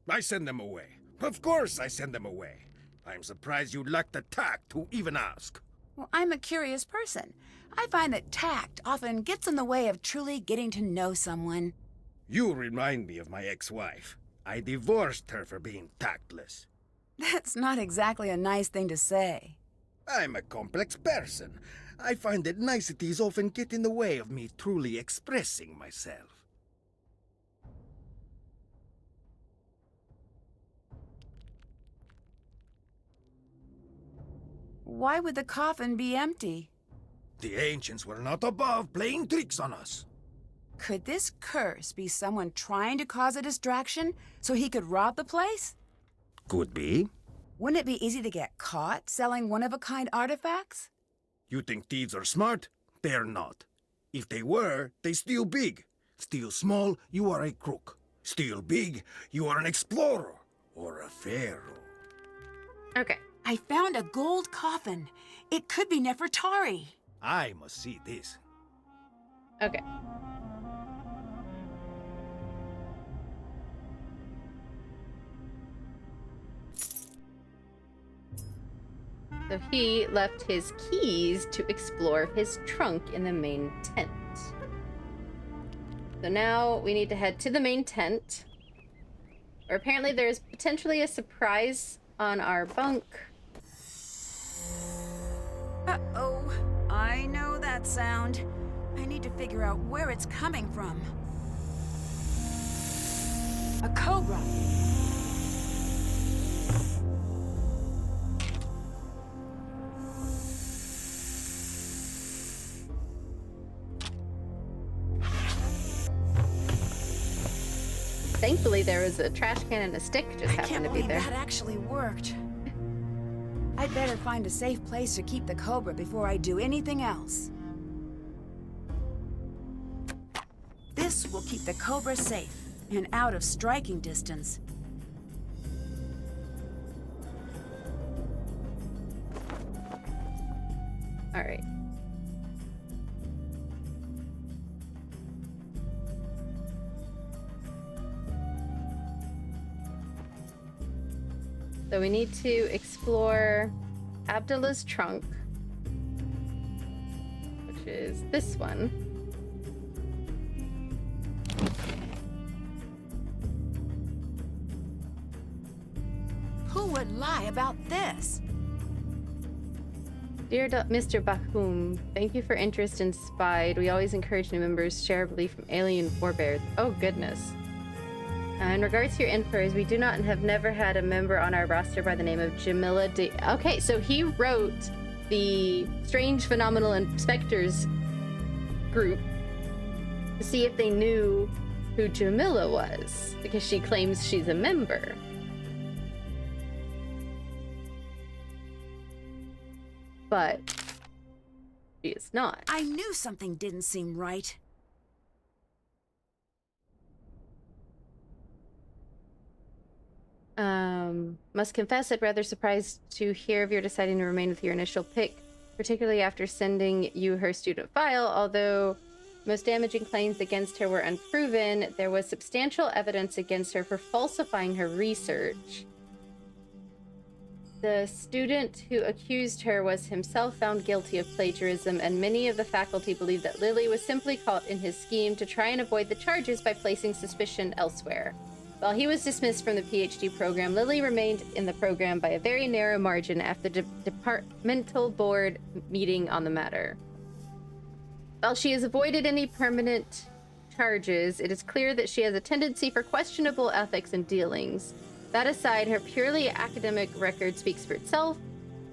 I send them away. Of course I send them away. I'm surprised you lack the tact to even ask. Well, I'm a curious person. I find that tact often gets in the way of truly getting to know someone. You remind me of my ex-wife. I divorced her for being tactless. That's not exactly a nice thing to say. I'm a complex person. I find that niceties often get in the way of me truly expressing myself. Why would the coffin be empty? The ancients were not above playing tricks on us. Could this curse be someone trying to cause a distraction so he could rob the place? Could be. Wouldn't it be easy to get caught selling one-of-a-kind artifacts? You think thieves are smart? They're not. If they were, they steal big. Steal small, you are a crook. Steal big, you are an explorer or a pharaoh. Okay. I found a gold coffin. It could be Nefertari. I must see this. Okay. So he left his keys to explore his trunk in the main tent. So now we need to head to the main tent, where apparently there's potentially a surprise on our bunk. Uh-oh. I know that sound. I need to figure out where it's coming from. A cobra. Thankfully, there was a trash can and a stick just I happened can't to be believe there. that actually worked. I'd better find a safe place to keep the cobra before I do anything else. This will keep the cobra safe and out of striking distance. All right. So we need to explore Abdullah's trunk, which is this one. Who would lie about this? Dear Mr. Bakum, thank you for interest in Spied. We always encourage new members to share a belief from alien forebears. Oh, goodness. In regards to your inquiries, we do not and have never had a member on our roster by the name of Jamila D. Okay, so he wrote the Strange Phenomenal Inspectors group to see if they knew who Jamila was, because she claims she's a member. But she is not. I knew something didn't seem right. Must confess, I'd rather surprised to hear of your deciding to remain with your initial pick, particularly after sending you her student file. Although most damaging claims against her were unproven, there was substantial evidence against her for falsifying her research. The student who accused her was himself found guilty of plagiarism, and many of the faculty believed that Lily was simply caught in his scheme to try and avoid the charges by placing suspicion elsewhere. While he was dismissed from the PhD program, Lily remained in the program by a very narrow margin after the departmental board meeting on the matter. While she has avoided any permanent charges, it is clear that she has a tendency for questionable ethics and dealings. That aside, her purely academic record speaks for itself.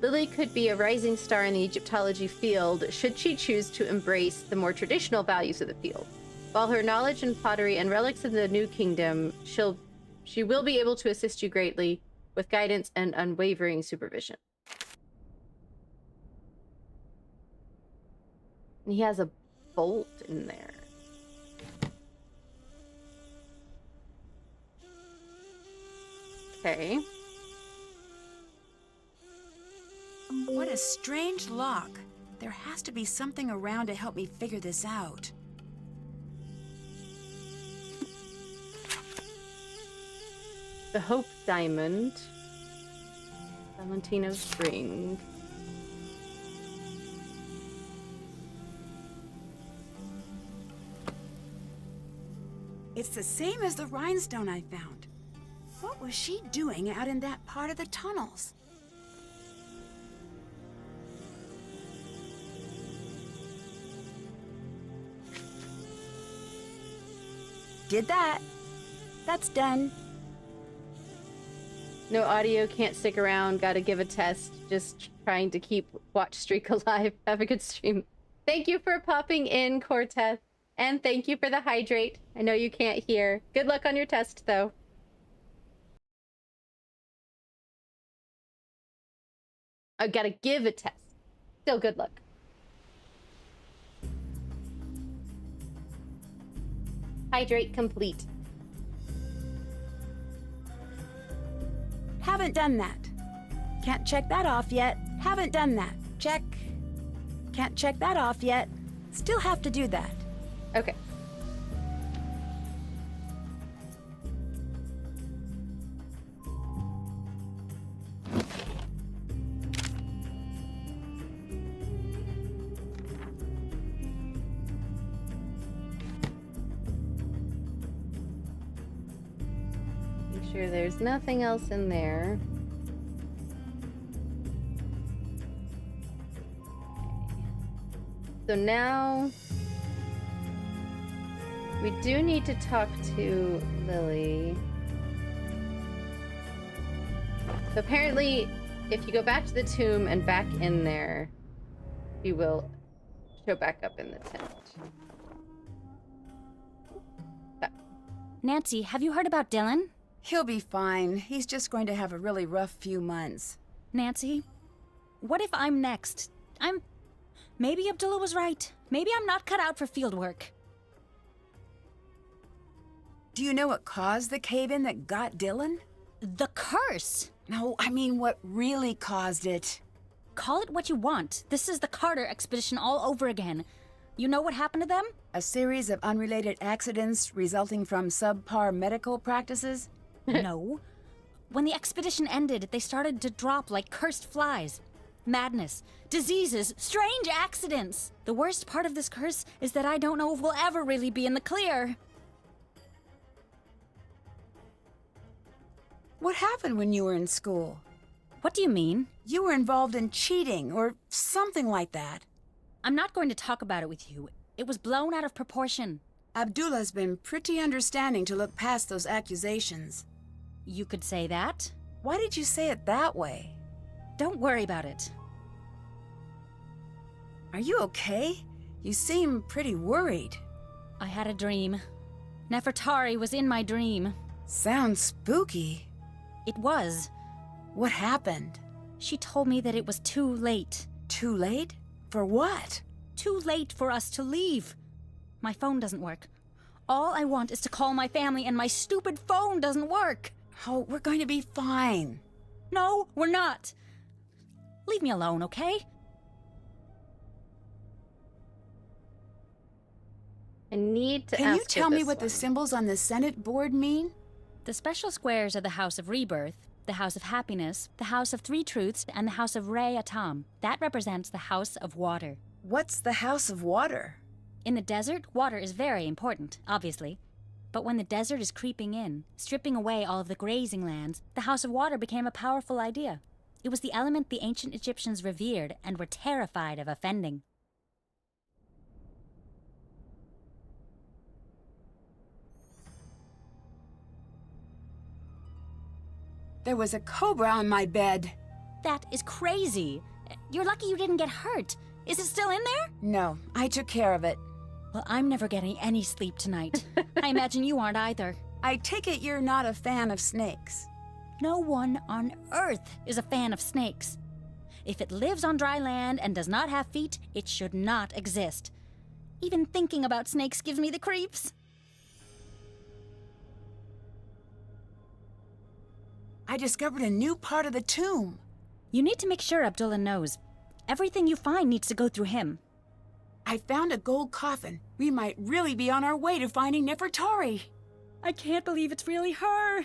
Lily could be a rising star in the Egyptology field should she choose to embrace the more traditional values of the field. While her knowledge in pottery and relics of the New Kingdom, she will be able to assist you greatly with guidance and unwavering supervision. And he has a bolt in there. Okay. What a strange lock. There has to be something around to help me figure this out. The Hope Diamond. Valentino's ring. It's the same as the rhinestone I found. What was she doing out in that part of the tunnels? Did that. That's done. No audio, can't stick around, gotta give a test. Just trying to keep Watch Streak alive. Have a good stream. Thank you for popping in, Cortez. And thank you for the hydrate. I know you can't hear. Good luck on your test, though. I've gotta give a test. Still good luck. Hydrate complete. Haven't done that. Can't check that off yet. Haven't done that. Check. Can't check that off yet. Still have to do that. Okay. Make sure there's nothing else in there. So now we do need to talk to Lily. So apparently, if you go back to the tomb and back in there, you will show back up in the tent. So. Nancy, have you heard about Dylan? He'll be fine. He's just going to have a really rough few months. Nancy, what if I'm next? Maybe Abdullah was right. Maybe I'm not cut out for field work. Do you know what caused the cave-in that got Dylan? The curse! No, I mean what really caused it. Call it what you want. This is the Carter expedition all over again. You know what happened to them? A series of unrelated accidents resulting from subpar medical practices? No. When the expedition ended, they started to drop like cursed flies. Madness, diseases, strange accidents. The worst part of this curse is that I don't know if we'll ever really be in the clear. What happened when you were in school? What do you mean? You were involved in cheating or something like that. I'm not going to talk about it with you. It was blown out of proportion. Abdullah's been pretty understanding to look past those accusations. You could say that. Why did you say it that way? Don't worry about it. Are you okay? You seem pretty worried. I had a dream. Nefertari was in my dream. Sounds spooky. It was. What happened? She told me that it was too late. Too late? For what? Too late for us to leave. My phone doesn't work. All I want is to call my family, and my stupid phone doesn't work. Oh, we're going to be fine. No, we're not. Leave me alone, okay? I need to Can ask you tell me this what the one. symbols on the Senate board mean? The special squares are the House of Rebirth, the House of Happiness, the House of Three Truths, and the House of Re Atam. That represents the House of Water. What's the House of Water? In the desert, water is very important, obviously. But when the desert is creeping in, stripping away all of the grazing lands, the House of Water became a powerful idea. It was the element the ancient Egyptians revered and were terrified of offending. There was a cobra on my bed. That is crazy. You're lucky you didn't get hurt. Is it still in there? No, I took care of it. Well, I'm never getting any sleep tonight. I imagine you aren't either. I take it you're not a fan of snakes. No one on Earth is a fan of snakes. If it lives on dry land and does not have feet, it should not exist. Even thinking about snakes gives me the creeps. I discovered a new part of the tomb. You need to make sure Abdullah knows. Everything you find needs to go through him. I found a gold coffin. We might really be on our way to finding Nefertari. I can't believe it's really her.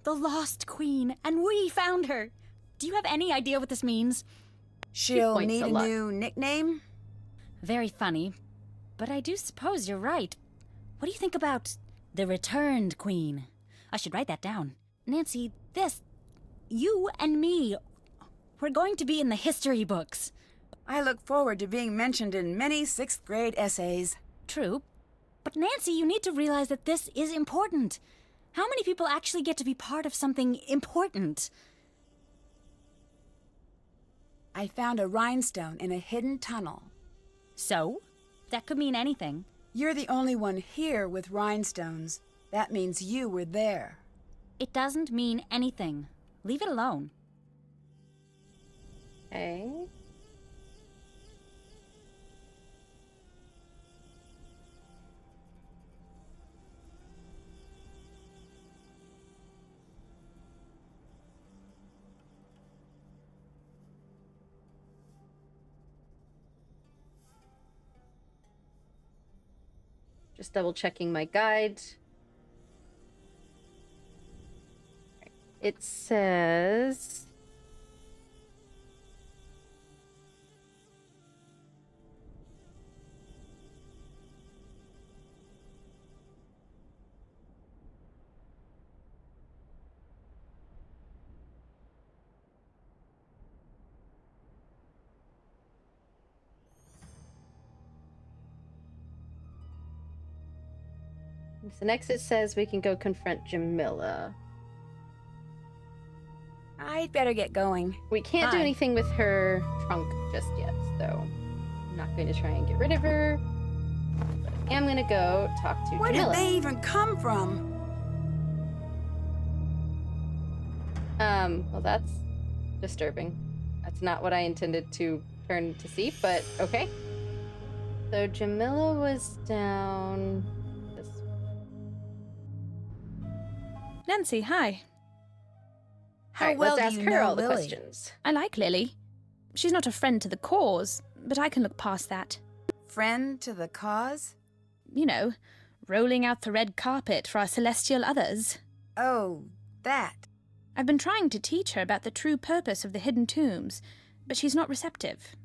The lost queen, and we found her. Do you have any idea what this means? She'll points need a a lot. new nickname? Very funny. But I do suppose you're right. What do you think about the returned queen? I should write that down. Nancy, you and me, we're going to be in the history books. I look forward to being mentioned in many 6th grade essays. True. But Nancy, you need to realize that this is important. How many people actually get to be part of something important? I found a rhinestone in a hidden tunnel. So? That could mean anything. You're the only one here with rhinestones. That means you were there. It doesn't mean anything. Leave it alone. Okay. Just double checking my guide. It says so next it says we can go confront Jamila. I'd better get going. We can't do Bye. anything with her trunk just yet, so I'm not going to try and get rid of her. But I am going to go talk to Where Jamila. did they even come from? Well, that's disturbing. That's not what I intended to turn to see, but okay. So Jamila was down this. Nancy, hi. How Alright, well let's do ask you her know all the Lily? questions. I like Lily. She's not a friend to the cause, but I can look past that. Friend to the cause? You know, rolling out the red carpet for our celestial others. Oh, that. I've been trying to teach her about the true purpose of the hidden tombs, but she's not receptive.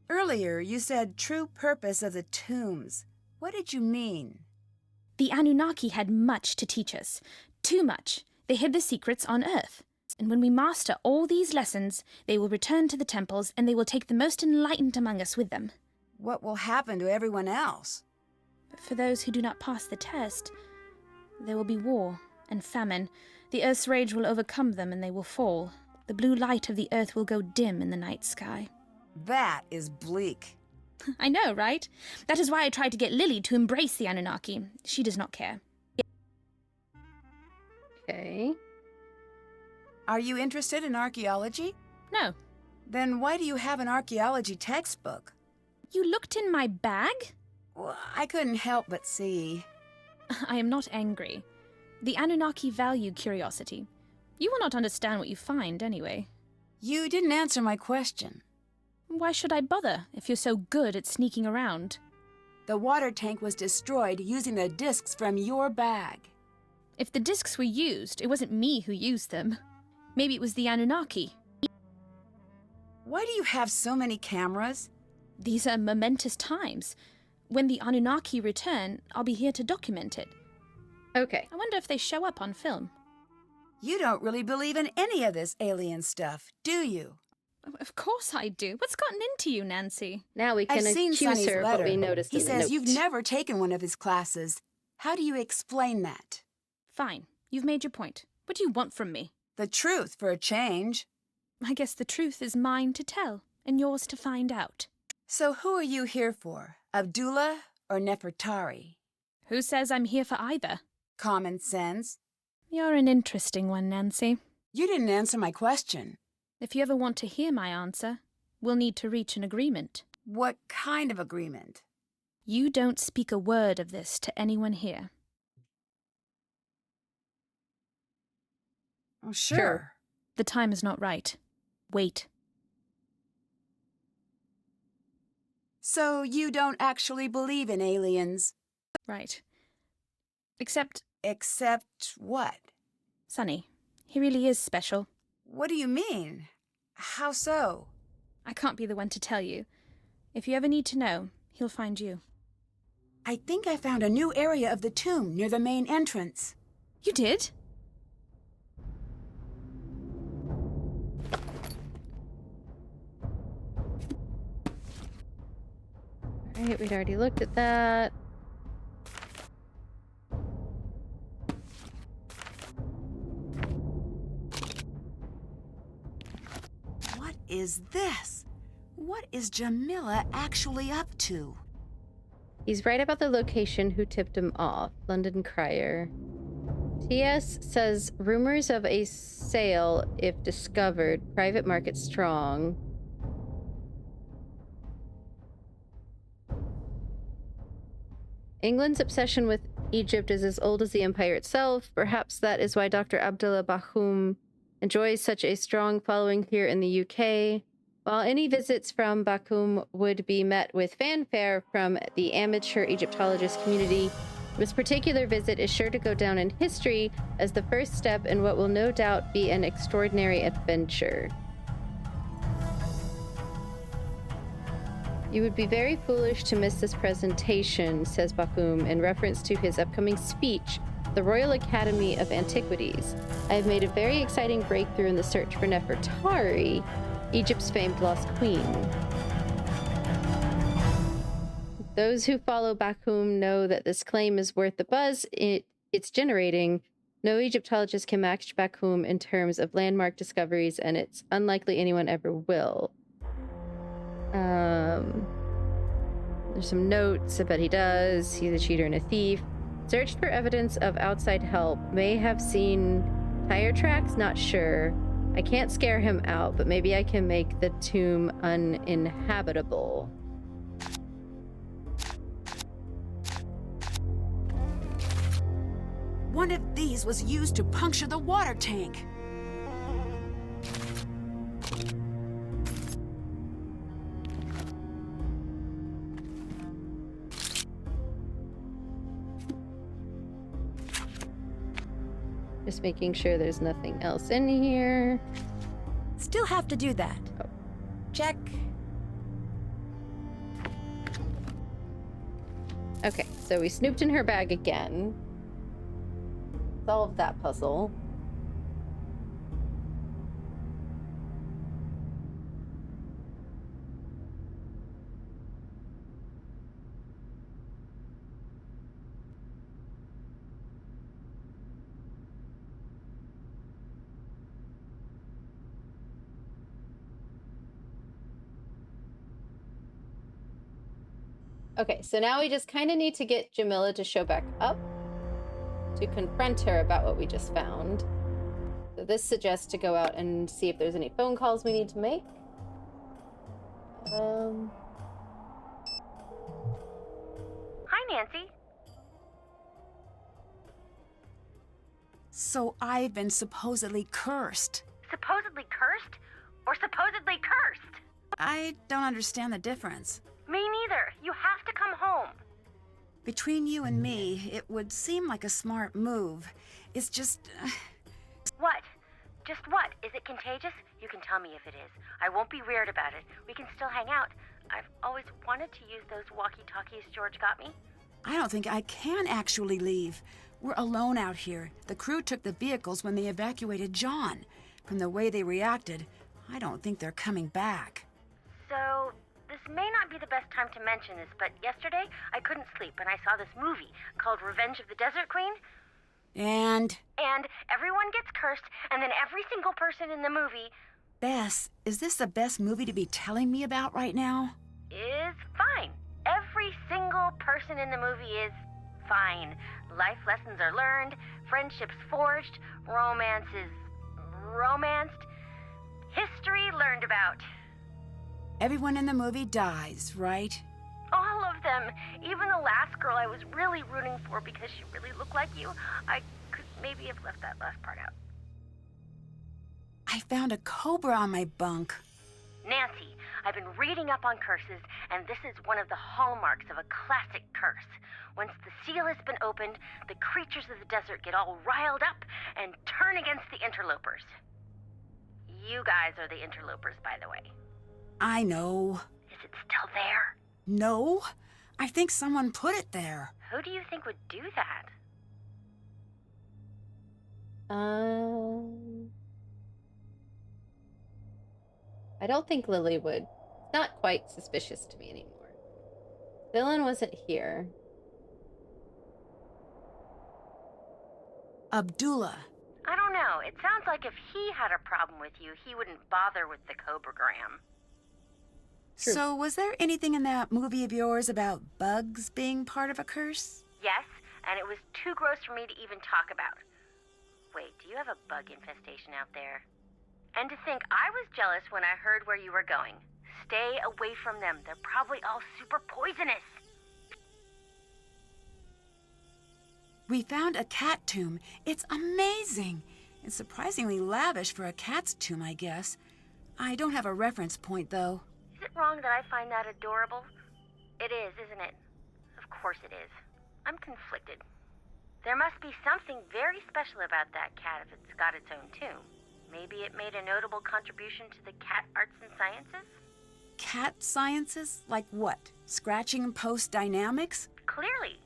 Earlier, you said true purpose of the tombs. What did you mean? The Anunnaki had much to teach us. Too much. They hid the secrets on Earth. And when we master all these lessons, they will return to the temples and they will take the most enlightened among us with them. What will happen to everyone else? But for those who do not pass the test, there will be war and famine. The Earth's rage will overcome them and they will fall. The blue light of the Earth will go dim in the night sky. That is bleak. I know, right? That is why I tried to get Lily to embrace the Anunnaki. She does not care. Okay. Are you interested in archaeology? No. Then why do you have an archaeology textbook? You looked in my bag? Well, I couldn't help but see. I am not angry. The Anunnaki value curiosity. You will not understand what you find, anyway. You didn't answer my question. Why should I bother if you're so good at sneaking around? The water tank was destroyed using the discs from your bag. If the discs were used, it wasn't me who used them. Maybe it was the Anunnaki. Why do you have so many cameras? These are momentous times. When the Anunnaki return, I'll be here to document it. Okay. I wonder if they show up on film. You don't really believe in any of this alien stuff, do you? Of course I do. What's gotten into you, Nancy? Now we can I've seen accuse Sonny's her of letter. what we noticed He in the says note. you've never taken one of his classes. How do you explain that? Fine. You've made your point. What do you want from me? The truth, for a change. I guess the truth is mine to tell, and yours to find out. So who are you here for? Abdullah or Nefertari? Who says I'm here for either? Common sense. You're an interesting one, Nancy. You didn't answer my question. If you ever want to hear my answer, we'll need to reach an agreement. What kind of agreement? You don't speak a word of this to anyone here. Oh, sure. The time is not right. Wait. So you don't actually believe in aliens? Right. Except, Except what? Sonny, he really is special. What do you mean? How so? I can't be the one to tell you. If you ever need to know, he'll find you. I think I found a new area of the tomb near the main entrance. You did? Alright, we'd already looked at that. What is this? What is Jamila actually up to? He's right about the location who tipped him off. London Crier. TS says rumors of a sale if discovered. Private market strong. England's obsession with Egypt is as old as the empire itself. Perhaps that is why Dr. Abdullah Bahum enjoys such a strong following here in the UK. While any visits from Bakum would be met with fanfare from the amateur Egyptologist community, this particular visit is sure to go down in history as the first step in what will no doubt be an extraordinary adventure. You would be very foolish to miss this presentation, says Bakum in reference to his upcoming speech, the Royal Academy of Antiquities. I have made a very exciting breakthrough in the search for Nefertari, Egypt's famed lost queen. Those who follow Bakum know that this claim is worth the buzz it's generating. No Egyptologist can match Bakum in terms of landmark discoveries, and it's unlikely anyone ever will. There's some notes. I bet he does. He's a cheater and a thief. Searched for evidence of outside help. May have seen tire tracks, not sure. I can't scare him out, but maybe I can make the tomb uninhabitable. One of these was used to puncture the water tank. Just making sure there's nothing else in here. Still have to do that. Oh. Check. Okay, so we snooped in her bag again. Solved that puzzle. Okay, so now we just kind of need to get Jamila to show back up. to confront her about what we just found. So this suggests to go out and see if there's any phone calls we need to make. Hi, Nancy. So I've been supposedly cursed. Supposedly cursed? Or supposedly cursed? I don't understand the difference. Me neither. You have to come home. Between you and me, it would seem like a smart move. It's just... What? Just what? Is it contagious? You can tell me if it is. I won't be weird about it. We can still hang out. I've always wanted to use those walkie-talkies George got me. I don't think I can actually leave. We're alone out here. The crew took the vehicles when they evacuated John. From the way they reacted, I don't think they're coming back. So, this may not be the best time to mention this, but yesterday I couldn't sleep and I saw this movie called Revenge of the Desert Queen. And Everyone gets cursed, and then every single person in the movie Bess, is this the best movie to be telling me about right now? is fine. Every single person in the movie is fine. Life lessons are learned, friendships forged, romance is romanced, history learned about. Everyone in the movie dies, right? All of them. Even the last girl I was really rooting for because she really looked like you. I could maybe have left that last part out. I found a cobra on my bunk. Nancy, I've been reading up on curses, and this is one of the hallmarks of a classic curse. Once the seal has been opened, the creatures of the desert get all riled up and turn against the interlopers. You guys are the interlopers, by the way. I know. Is it still there? No, I think someone put it there. Who do you think would do that? I don't think Lily would. It's not quite suspicious to me anymore. Dylan wasn't here. Abdullah. I don't know. It sounds like if he had a problem with you, he wouldn't bother with the Cobragram. True. So was there anything in that movie of yours about bugs being part of a curse? Yes, and it was too gross for me to even talk about. Wait, do you have a bug infestation out there? And to think I was jealous when I heard where you were going. Stay away from them. They're probably all super poisonous. We found a cat tomb. It's amazing. It's surprisingly lavish for a cat's tomb, I guess. I don't have a reference point, though. Is it wrong that I find that adorable? It is, isn't it? Of course it is. I'm conflicted. There must be something very special about that cat if it's got its own tomb. Maybe it made a notable contribution to the cat arts and sciences? Cat sciences? Like what? Scratching and post dynamics? Clearly.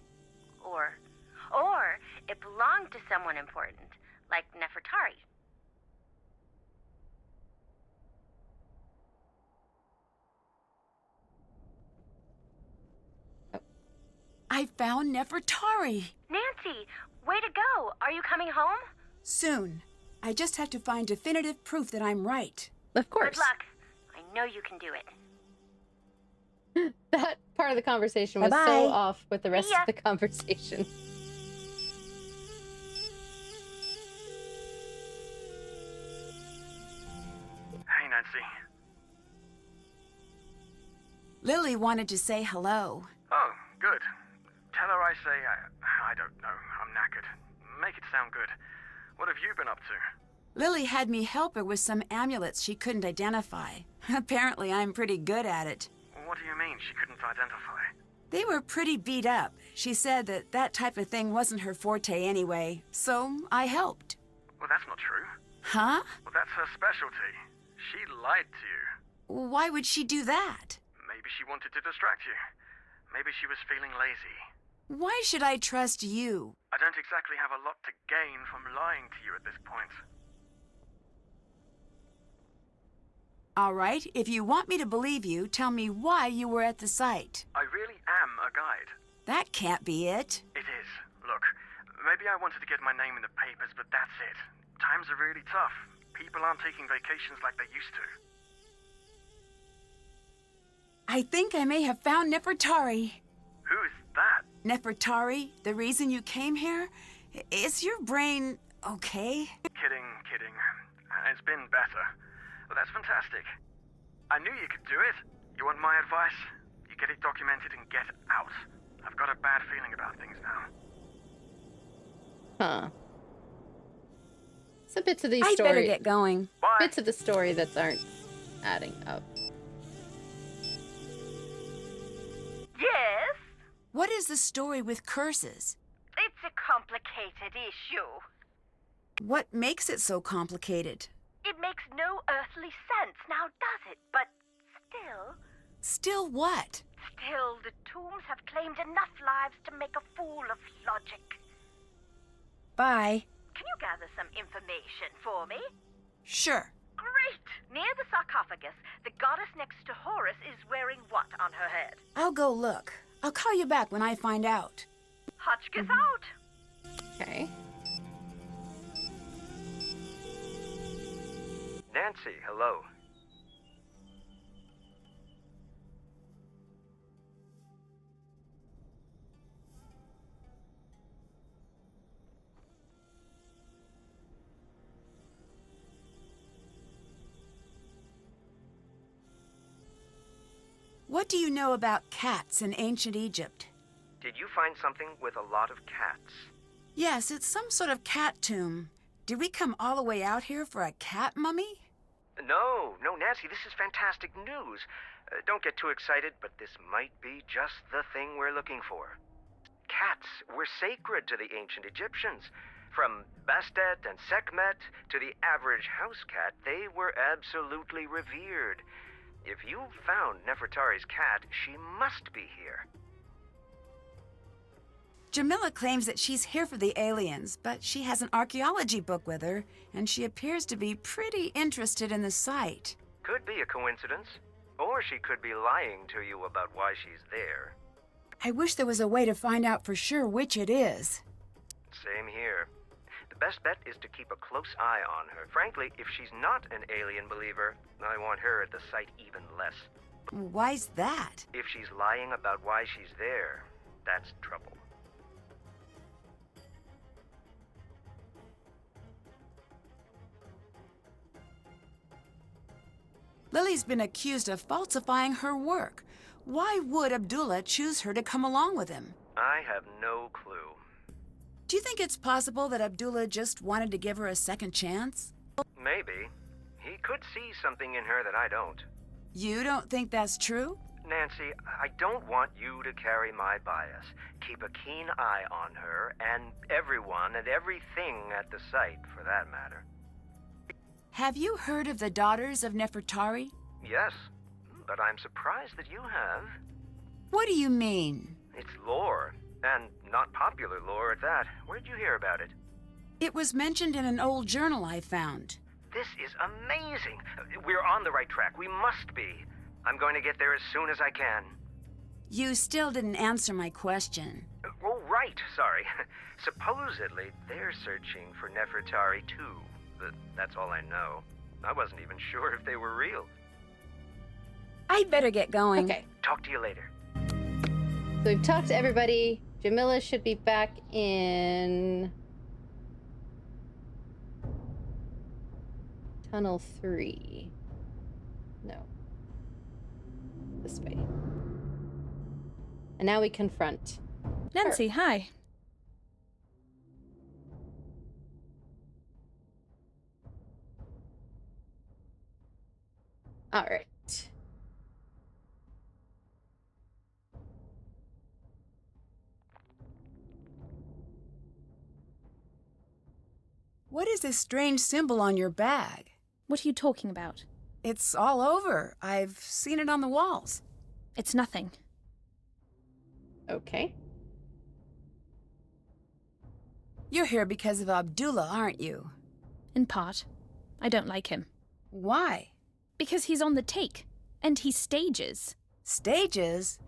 Or it belonged to someone important, like Nefertari. I found Nefertari. Nancy, way to go. Are you coming home? Soon. I just have to find definitive proof that I'm right. Of course. Good luck. I know you can do it. That part of the conversation was Bye-bye. so off with the rest See ya. of the conversation. Hey, Nancy. Lily wanted to say hello. Oh, good. Tell her I say I don't know. I'm knackered. Make it sound good. What have you been up to? Lily had me help her with some amulets she couldn't identify. Apparently, I'm pretty good at it. What do you mean she couldn't identify? They were pretty beat up. She said that type of thing wasn't her forte anyway, so I helped. Well, that's not true. Huh? Well, that's her specialty. She lied to you. Why would she do that? Maybe she wanted to distract you. Maybe she was feeling lazy. Why should I trust you? I don't exactly have a lot to gain from lying to you at this point. All right, if you want me to believe you, tell me why you were at the site. I really am a guide. That can't be it. It is. Look, maybe I wanted to get my name in the papers, but that's it. Times are really tough. People aren't taking vacations like they used to. I think I may have found Nefertari. Who is that? Nefertari, the reason you came here? Is your brain okay? Kidding. It's been better. Well, that's fantastic. I knew you could do it. You want my advice? You get it documented and get out. I've got a bad feeling about things now. Huh. So bits of these I'd better stories, get going. Bye. bits of the story that aren't adding up. Yes? What is the story with curses? It's a complicated issue. What makes it so complicated? It makes no earthly sense, now does it? But still... Still what? Still, the tombs have claimed enough lives to make a fool of logic. Bye. Can you gather some information for me? Sure. Great! Near the sarcophagus, the goddess next to Horus is wearing what on her head? I'll go look. I'll call you back when I find out. Hotchkiss out! Okay. Nancy, hello. What do you know about cats in ancient Egypt? Did you find something with a lot of cats? Yes, it's some sort of cat tomb. Did we come all the way out here for a cat mummy? No, Nancy, this is fantastic news. Don't get too excited, but this might be just the thing we're looking for. Cats were sacred to the ancient Egyptians. From Bastet and Sekhmet to the average house cat, they were absolutely revered. If you found Nefertari's cat, she must be here. Jamila claims that she's here for the aliens, but she has an archaeology book with her, and she appears to be pretty interested in the site. Could be a coincidence. Or she could be lying to you about why she's there. I wish there was a way to find out for sure which it is. Same here. The best bet is to keep a close eye on her. Frankly, if she's not an alien believer, I want her at the site even less. Why's that? If she's lying about why she's there, that's trouble. Lily's been accused of falsifying her work. Why would Abdullah choose her to come along with him? I have no clue. Do you think it's possible that Abdullah just wanted to give her a second chance? Maybe. He could see something in her that I don't. You don't think that's true? Nancy, I don't want you to carry my bias. Keep a keen eye on her, and everyone and everything at the site, for that matter. Have you heard of the Daughters of Nefertari? Yes, but I'm surprised that you have. What do you mean? It's lore, and not popular lore at that. Where'd you hear about it? It was mentioned in an old journal I found. This is amazing. We're on the right track. We must be. I'm going to get there as soon as I can. You still didn't answer my question. Oh, right. Sorry. Supposedly, they're searching for Nefertari, too. But that's all I know. I wasn't even sure if they were real. I'd better get going. Okay. Talk to you later. So we've talked to everybody. Jamila should be back in Tunnel 3. No. This way. And now we confront. Nancy, hi. All right. What is this strange symbol on your bag? What are you talking about? It's all over. I've seen it on the walls. It's nothing. Okay. You're here because of Abdullah, aren't you? In part. I don't like him. Why? Because he's on the take. And he stages. Stages?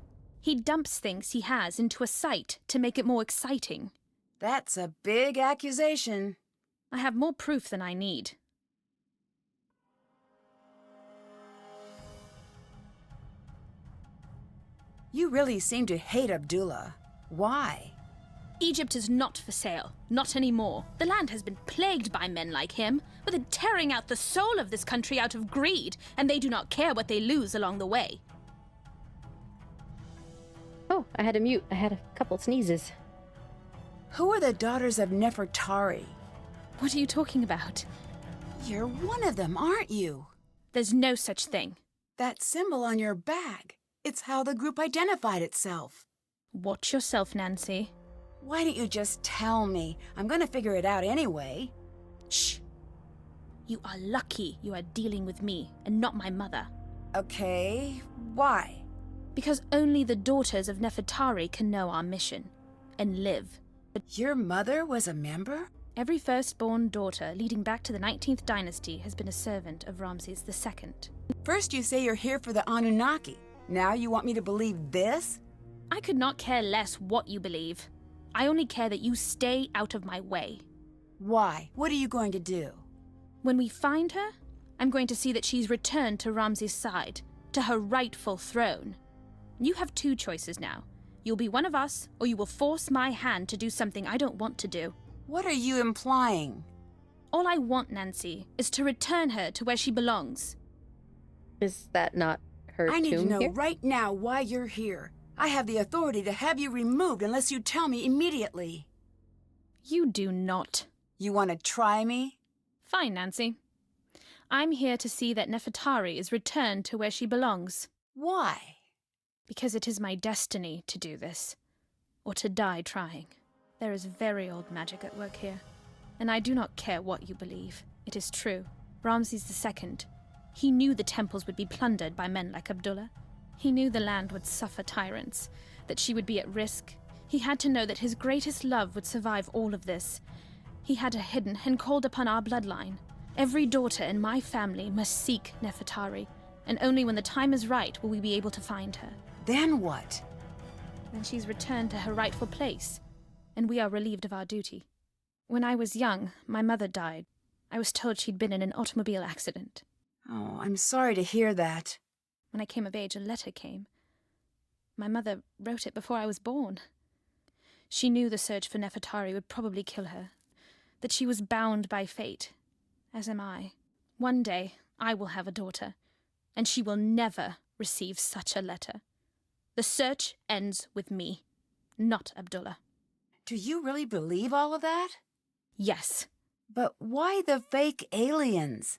He dumps things he has into a site to make it more exciting. That's a big accusation. I have more proof than I need. You really seem to hate Abdullah. Why? Egypt is not for sale. Not anymore. The land has been plagued by men like him, but they're tearing out the soul of this country out of greed, and they do not care what they lose along the way. Oh, I had to mute. I had a couple sneezes. Who are the daughters of Nefertari? What are you talking about? You're one of them, aren't you? There's no such thing. That symbol on your bag. It's how the group identified itself. Watch yourself, Nancy. Why don't you just tell me? I'm gonna figure it out anyway. Shh. You are lucky you are dealing with me and not my mother. Okay, why? Because only the daughters of Nefertari can know our mission and live. But your mother was a member? Every firstborn daughter leading back to the 19th dynasty has been a servant of Ramses II. First you say you're here for the Anunnaki. Now you want me to believe this? I could not care less what you believe. I only care that you stay out of my way. Why? What are you going to do? When we find her, I'm going to see that she's returned to Ramses' side, to her rightful throne. You have two choices now. You'll be one of us, or you will force my hand to do something I don't want to do. What are you implying? All I want, Nancy, is to return her to where she belongs. Is that not her tomb I need to know here? right now why you're here. I have the authority to have you removed unless you tell me immediately. You do not. You want to try me? Fine, Nancy. I'm here to see that Nefertari is returned to where she belongs. Why? Because it is my destiny to do this, or to die trying. There is very old magic at work here, and I do not care what you believe. It is true. Ramses II, he knew the temples would be plundered by men like Abdullah. He knew the land would suffer tyrants, that she would be at risk. He had to know that his greatest love would survive all of this. He had her hidden and called upon our bloodline. Every daughter in my family must seek Nefertari, and only when the time is right will we be able to find her. Then what? Then she's returned to her rightful place, and we are relieved of our duty. When I was young, my mother died. I was told she'd been in an automobile accident. Oh, I'm sorry to hear that. When I came of age, a letter came. My mother wrote it before I was born. She knew the search for Nefertari would probably kill her, that she was bound by fate, as am I. One day, I will have a daughter, and she will never receive such a letter. The search ends with me, not Abdullah. Do you really believe all of that? Yes. But why the fake aliens?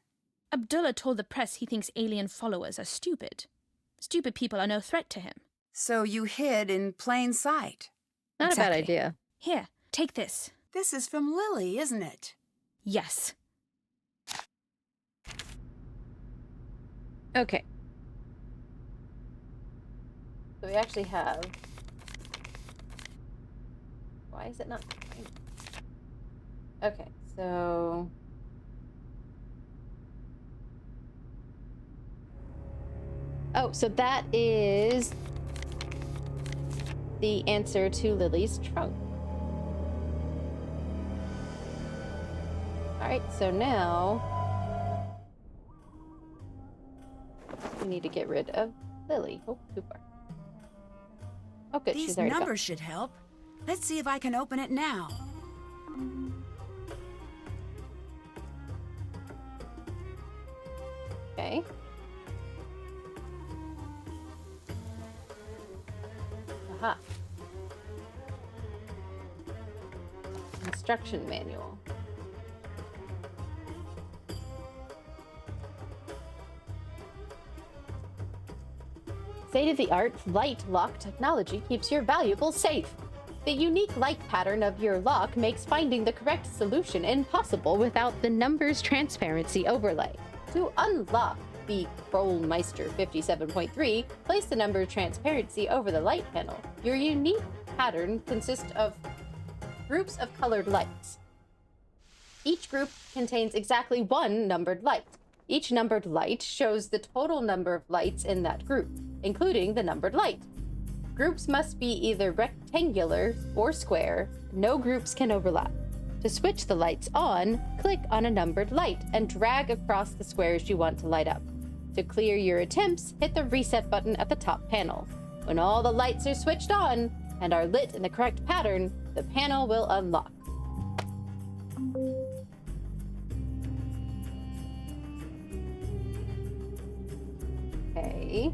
Abdullah told the press he thinks alien followers are stupid. Stupid people are no threat to him. So you hid in plain sight. Not a bad Exactly. idea. Here, take this. This is from Lily, isn't it? Yes. Okay. So we actually have... Why is it not... Okay, so... Oh, so that is the answer to Lily's trunk. Alright, so now we need to get rid of Lily. Oh, too far. Oh, good. These She's already numbers should help. Let's see if I can open it now. gone. Okay. Aha. Instruction manual. State-of-the-art light lock technology keeps your valuables safe. The unique light pattern of your lock makes finding the correct solution impossible without the numbers transparency overlay. To unlock the Krollmeister 57.3, place the number transparency over the light panel. Your unique pattern consists of groups of colored lights. Each group contains exactly one numbered light. Each numbered light shows the total number of lights in that group, including the numbered light. Groups must be either rectangular or square. No groups can overlap. To switch the lights on, click on a numbered light and drag across the squares you want to light up. To clear your attempts, hit the reset button at the top panel. When all the lights are switched on, and are lit in the correct pattern, the panel will unlock. Okay.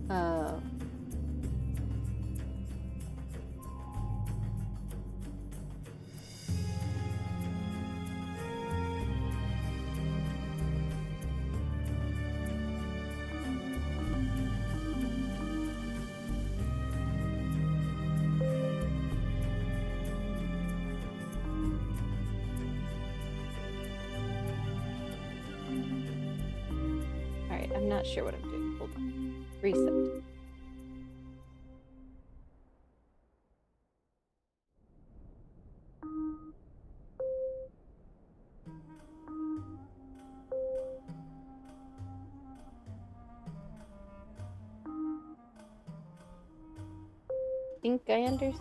Oh. Alright, I'm not sure what I'm doing. Hold on. Reset. Think I understand.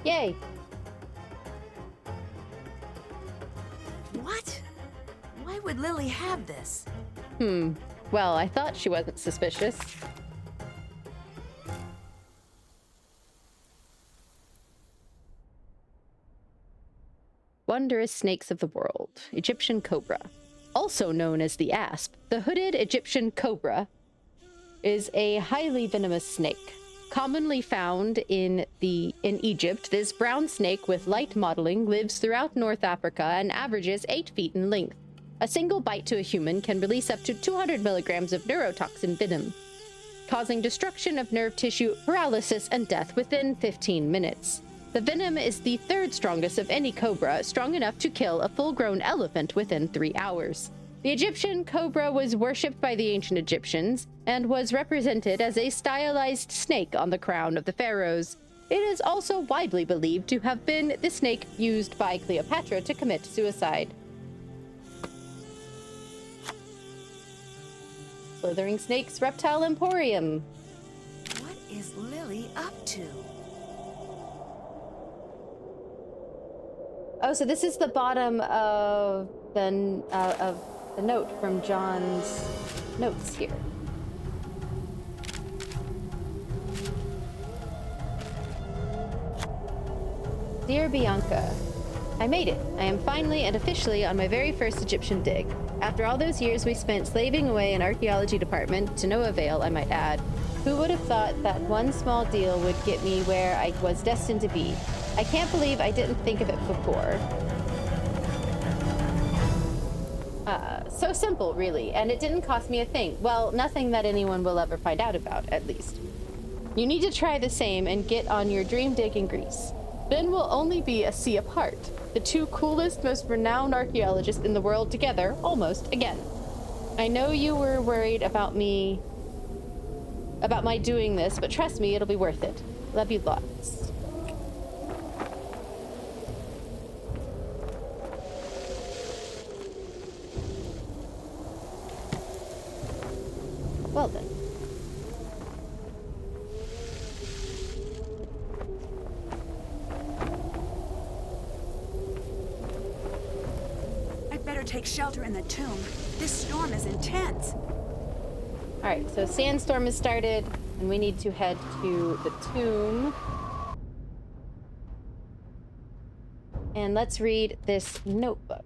Yay! What? Why would Lily have this? Well, I thought she wasn't suspicious. Wondrous snakes of the world. Egyptian cobra. Also known as the asp, the hooded Egyptian cobra is a highly venomous snake. Commonly found in Egypt, this brown snake with light mottling lives throughout North Africa and averages 8 feet in length. A single bite to a human can release up to 200 milligrams of neurotoxin venom, causing destruction of nerve tissue, paralysis, and death within 15 minutes. The venom is the third strongest of any cobra, strong enough to kill a full-grown elephant within 3 hours. The Egyptian cobra was worshipped by the ancient Egyptians and was represented as a stylized snake on the crown of the pharaohs. It is also widely believed to have been the snake used by Cleopatra to commit suicide. Slithering Snakes Reptile Emporium. What is Lily up to? Oh, so this is the bottom of the note from John's notes here. Dear Bianca, I made it. I am finally and officially on my very first Egyptian dig. After all those years we spent slaving away in archaeology department, to no avail, I might add, who would have thought that one small deal would get me where I was destined to be? I can't believe I didn't think of it before. So simple, really, and it didn't cost me a thing. Well, nothing that anyone will ever find out about, at least. You need to try the same and get on your dream dig in Greece. Then we'll only be a sea apart. The two coolest, most renowned archaeologists in the world together, almost, again. I know you were worried about my doing this, but trust me, it'll be worth it. Love you lots. Well then. I'd better take shelter in the tomb. This storm is intense. Alright, so sandstorm has started, and we need to head to the tomb. And let's read this notebook.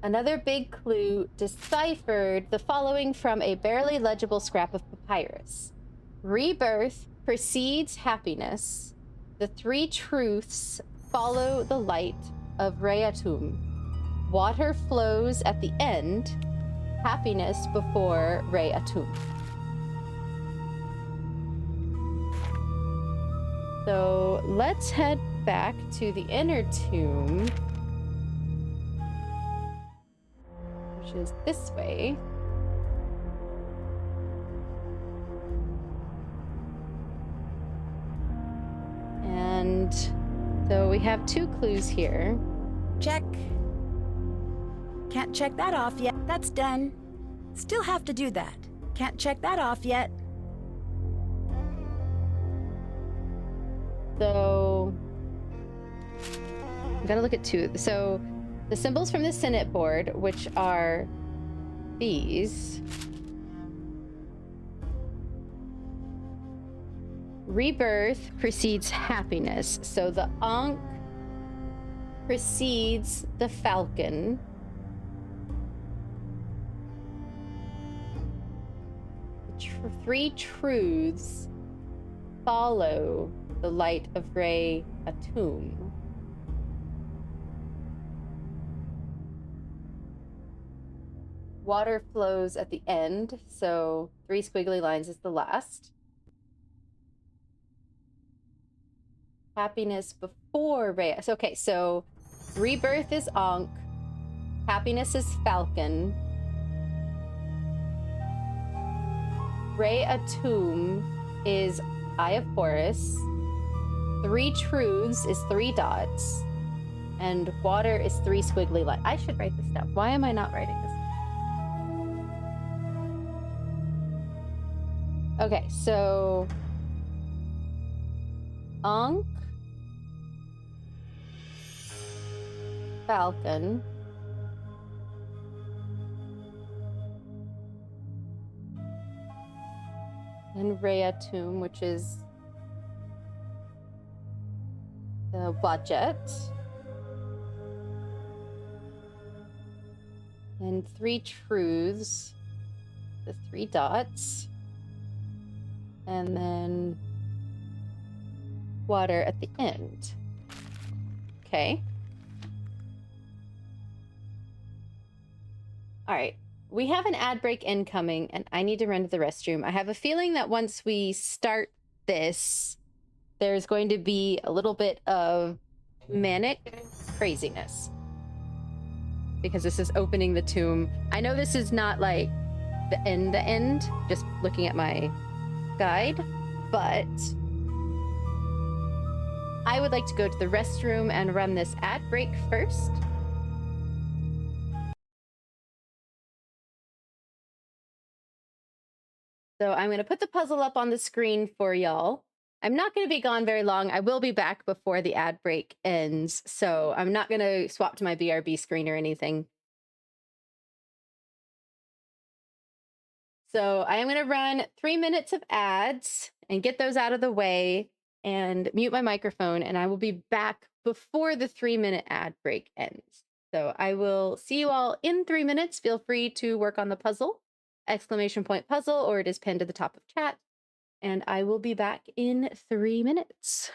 Another big clue deciphered the following from a barely legible scrap of papyrus. Rebirth precedes happiness. The three truths follow the light of Reatum. Water flows at the end, happiness before Reatum. So let's head back to the inner tomb, which is this way. And so we have 2 clues here. Check. Can't check that off yet. That's done. Still have to do that. Can't check that off yet. So I'm gonna look at 2. So the symbols from the Senate board, which are these. Rebirth precedes happiness. So the Ankh precedes the falcon. The 3 truths follow the light of Ray Atum. Water flows at the end, so 3 squiggly lines is the last. Happiness before Ray. Okay, so rebirth is Ankh, happiness is falcon, Ray Atum is Eye of Horus, 3 truths is 3 dots, and water is 3 squiggly lines. I should write this down. Why am I not writing this? Okay, so Ankh, falcon, and Ray Atum, which is the budget, and 3 truths, the 3 dots, and then water at the end. Okay. All right. We have an ad break incoming, and I need to run to the restroom. I have a feeling that once we start this, there's going to be a little bit of manic craziness. Because this is opening the tomb. I know this is not like the end, just looking at my guide, but I would like to go to the restroom and run this ad break first. So I'm going to put the puzzle up on the screen for y'all. I'm not going to be gone very long. I will be back before the ad break ends, so I'm not going to swap to my BRB screen or anything. So I am going to run 3 minutes of ads and get those out of the way and mute my microphone, and I will be back before the 3-minute ad break ends. So I will see you all in 3 minutes. Feel free to work on the puzzle, !puzzle, or it is pinned to the top of chat. And I will be back in 3 minutes.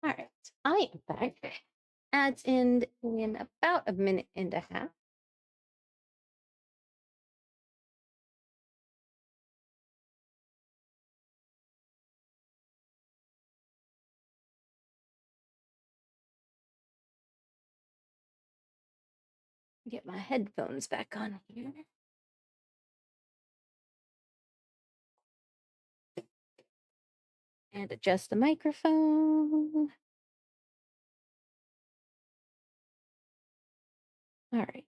All right, I am back. Ads end in about a minute and a half. Get my headphones back on here. And adjust the microphone. All right.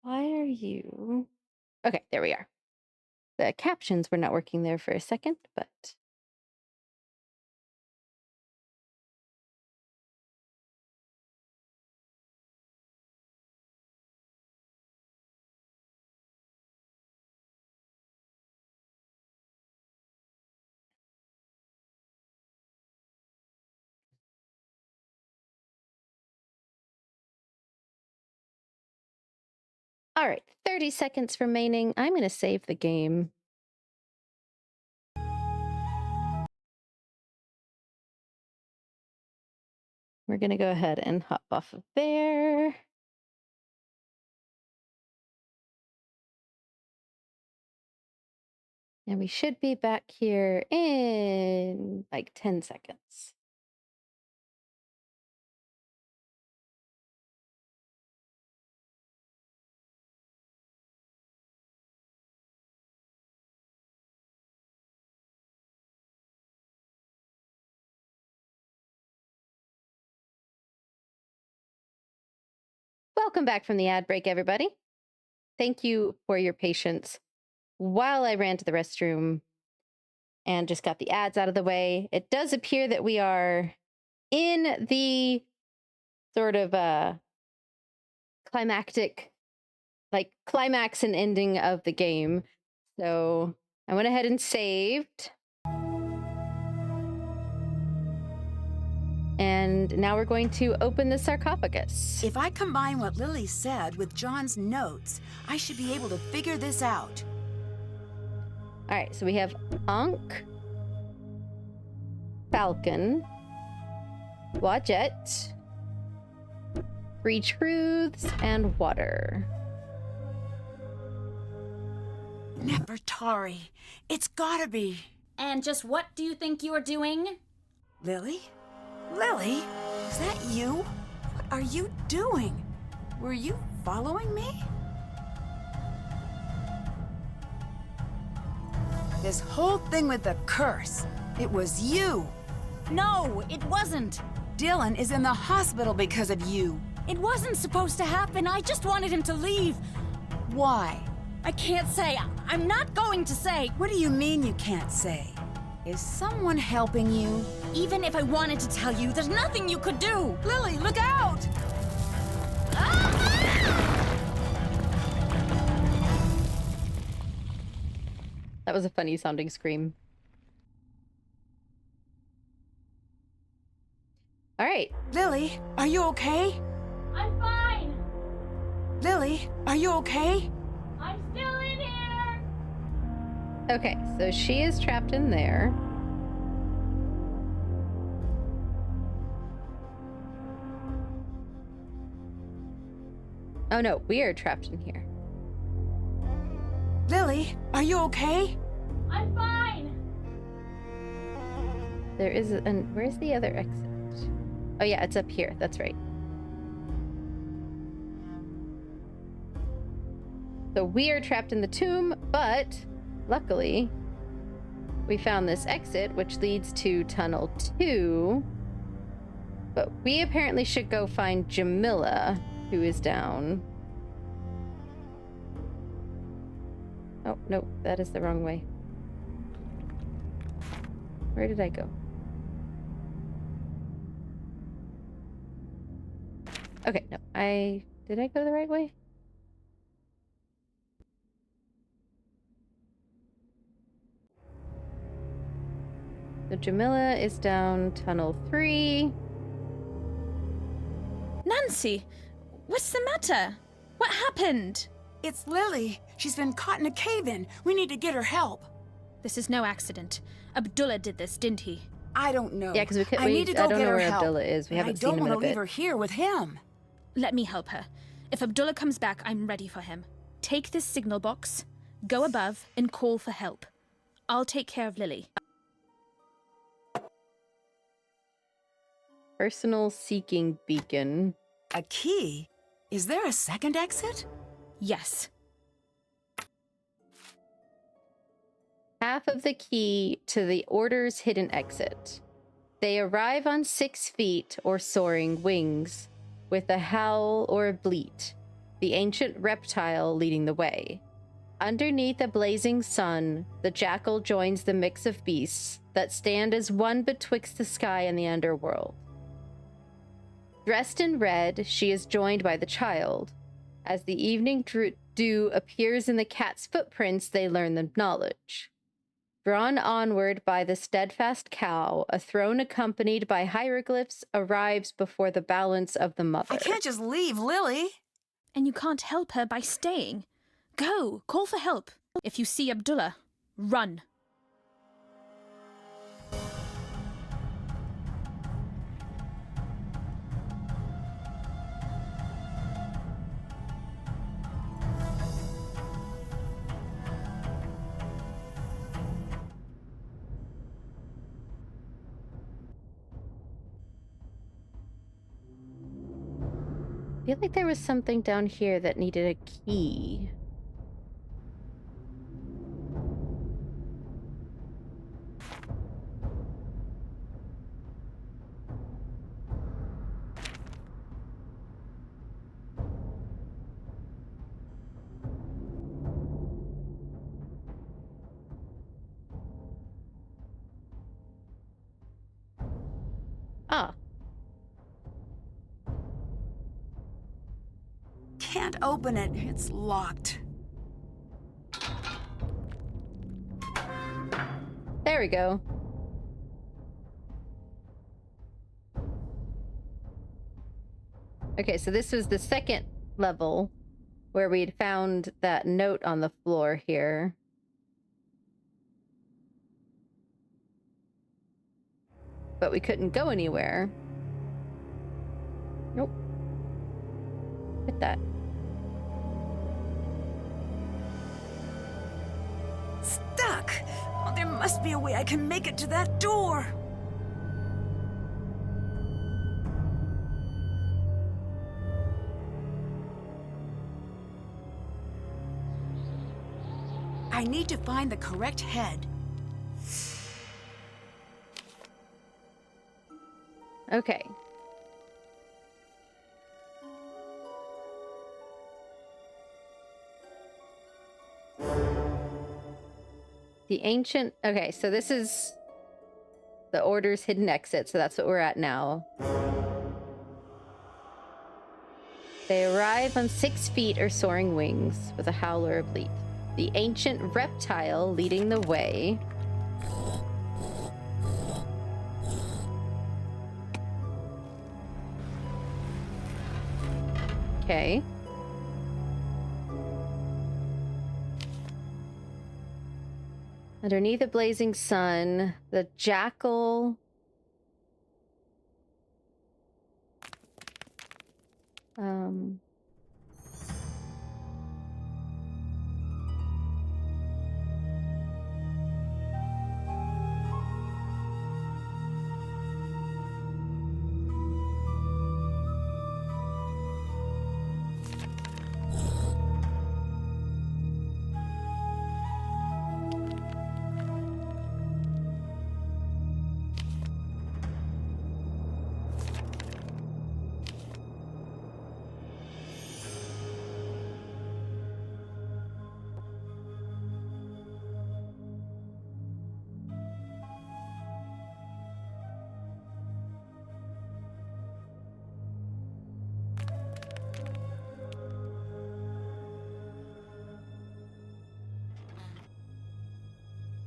Why are you... Okay, there we are. The captions were not working there for a second, but... All right, 30 seconds remaining. I'm going to save the game. We're going to go ahead and hop off of there. And we should be back here in like 10 seconds. Welcome back from the ad break, everybody. Thank you for your patience while I ran to the restroom and just got the ads out of the way. It does appear that we are in the sort of climactic, like climax and ending of the game. So I went ahead and saved. And now we're going to open the sarcophagus. If I combine what Lily said with John's notes, I should be able to figure this out. All right, so we have Ankh, Falcon, Wadjet, Three Truths, and Water. Nefertari. It's gotta be. And just what do you think you are doing? Lily? Lily? Is that you? What are you doing? Were you following me? This whole thing with the curse, it was you. No, it wasn't. Dylan is in the hospital because of you. It wasn't supposed to happen. I just wanted him to leave. Why? I can't say. I'm not going to say. What do you mean you can't say? Is someone helping you? Even if I wanted to tell you, there's nothing you could do. Lily, look out! That was a funny sounding scream. All right. Lily, are you okay? I'm fine. Lily, are you okay? I'm still in here. Okay, so she is trapped in there. Oh no, we are trapped in here. Lily, are you okay? I'm fine. There is where's the other exit? Oh yeah, it's up here. That's right. So we are trapped in the tomb, but luckily we found this exit, which leads to tunnel 2. But we apparently should go find Jamila, who is down. Oh, no, that is the wrong way. Where did I go? Okay, no, did I go the right way? So Jamila is down tunnel 3. Nancy, what's the matter? What happened? It's Lily. She's been caught in a cave-in. We need to get her help. This is no accident. Abdullah did this, didn't he? I don't know. Yeah, because I need to go I don't get know her where help. Abdullah is. We But haven't I seen don't him in want a to leave bit. her here with him. Let me help her. If Abdullah comes back, I'm ready for him. Take this signal box, go above, and call for help. I'll take care of Lily. Personal seeking beacon. A key? Is there a second exit? Yes. Half of the key to the Order's hidden exit. They arrive on 6 feet or soaring wings, with a howl or a bleat, the ancient reptile leading the way. Underneath a blazing sun, the jackal joins the mix of beasts that stand as one betwixt the sky and the underworld. Dressed in red, she is joined by the child. As the evening dew appears in the cat's footprints, they learn the knowledge. Drawn onward by the steadfast cow, a throne accompanied by hieroglyphs arrives before the balance of the mother. I can't just leave Lily. And you can't help her by staying. Go, call for help. If you see Abdullah, run. I feel like there was something down here that needed a key. Ah. Can't open it. It's locked. There we go. Okay, so this was the second level where we'd found that note on the floor here. But we couldn't go anywhere. Nope. Hit that. Stuck! Oh, there must be a way I can make it to that door. I need to find the correct head. Okay. The ancient... Okay, so this is the Order's hidden exit, so that's what we're at now. They arrive on 6 feet or soaring wings with a howl or a bleat. The ancient reptile leading the way. Okay. Underneath a blazing sun, the jackal...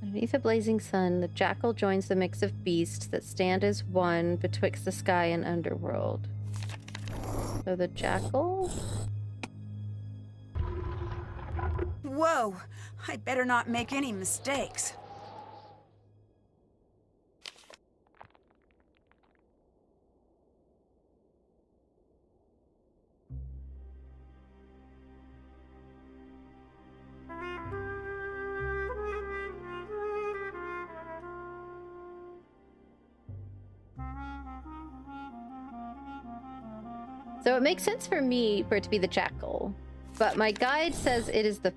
Underneath a blazing sun, the jackal joins the mix of beasts that stand as one betwixt the sky and underworld. So the jackal? Whoa! I better not make any mistakes. So it makes sense for me for it to be the jackal. But my guide says it is the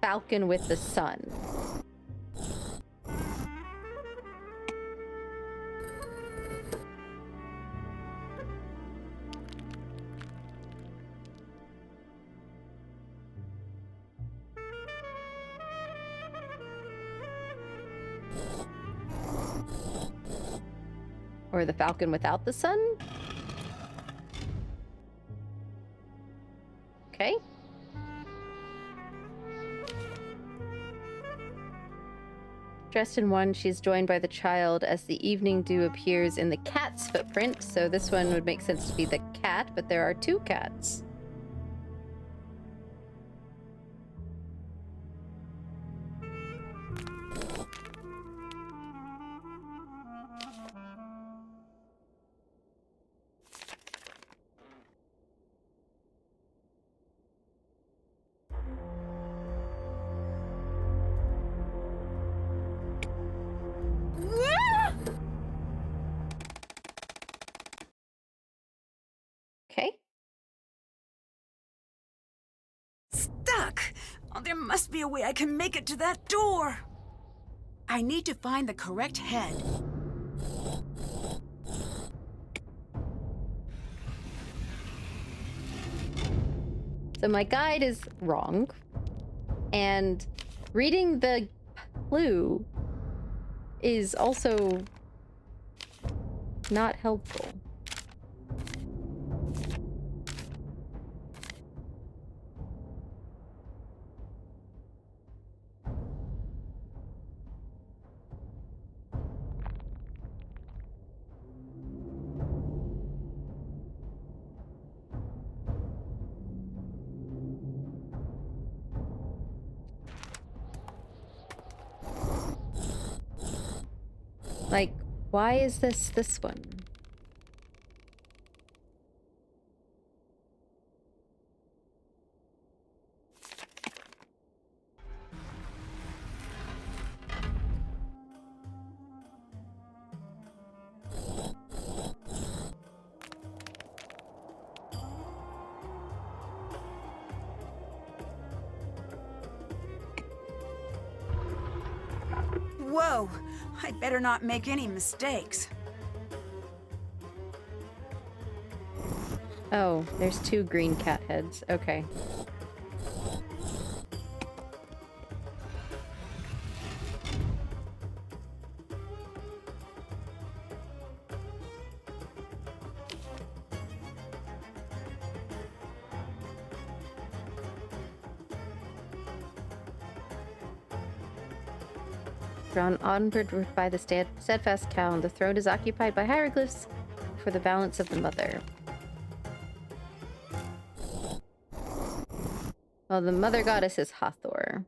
falcon with the sun. Or the falcon without the sun? Okay. Dressed in one, she's joined by the child as the evening dew appears in the cat's footprint. So this one would make sense to be the cat, but there are two cats. Okay. Stuck! Oh, there must be a way I can make it to that door. I need to find the correct head. So my guide is wrong. And reading the clue is also not helpful. Like, why is this one? Whoa! I better not make any mistakes. Oh, there's two green cat heads. Okay. Drawn onward by the steadfast cow, and the throne is occupied by hieroglyphs for the balance of the mother. Well, the mother goddess is Hathor.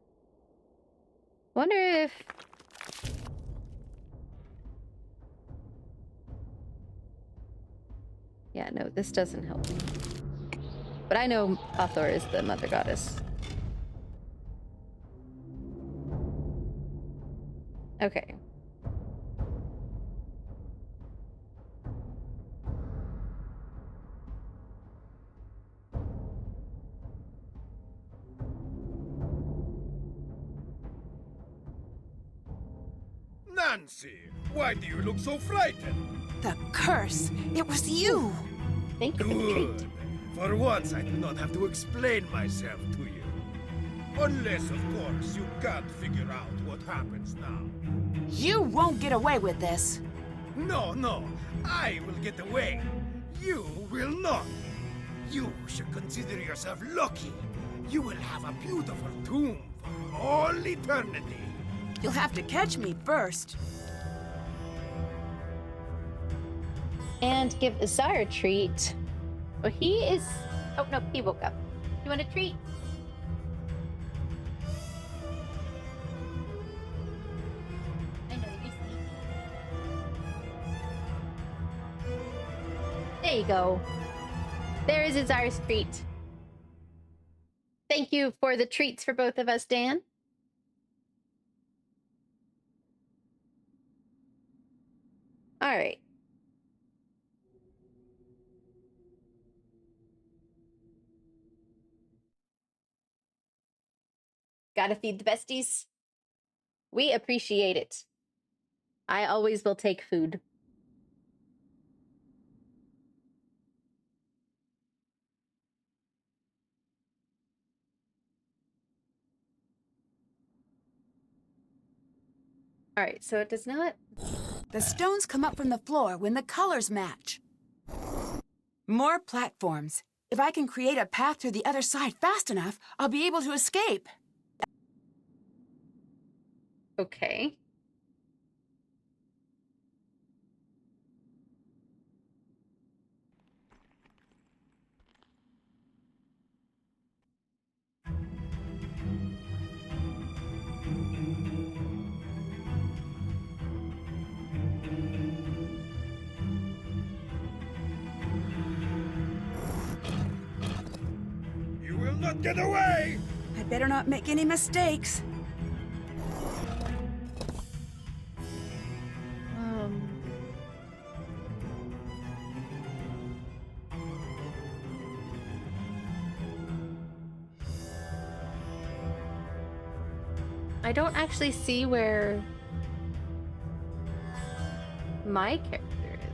Wonder if... Yeah, no, this doesn't help. But I know Hathor is the mother goddess. Okay. Nancy, why do you look so frightened? The curse! It was you! Thank you for the treat. Good. For once, I do not have to explain myself to you. Unless, of course, you can't figure out what happens now. You won't get away with this. No, no, I will get away. You will not. You should consider yourself lucky. You will have a beautiful tomb for all eternity. You'll have to catch me first. And give Azar a treat. Well, he is... Oh, no, he woke up. You want a treat? I know, you're sneaky. There you go. There is Azar's treat. Thank you for the treats for both of us, Dan. All right. Gotta feed the besties. We appreciate it. I always will take food. All right, so it does not... The stones come up from the floor when the colors match. More platforms. If I can create a path to the other side fast enough, I'll be able to escape. Okay. You will not get away! I better not make any mistakes. I don't actually see where my character is.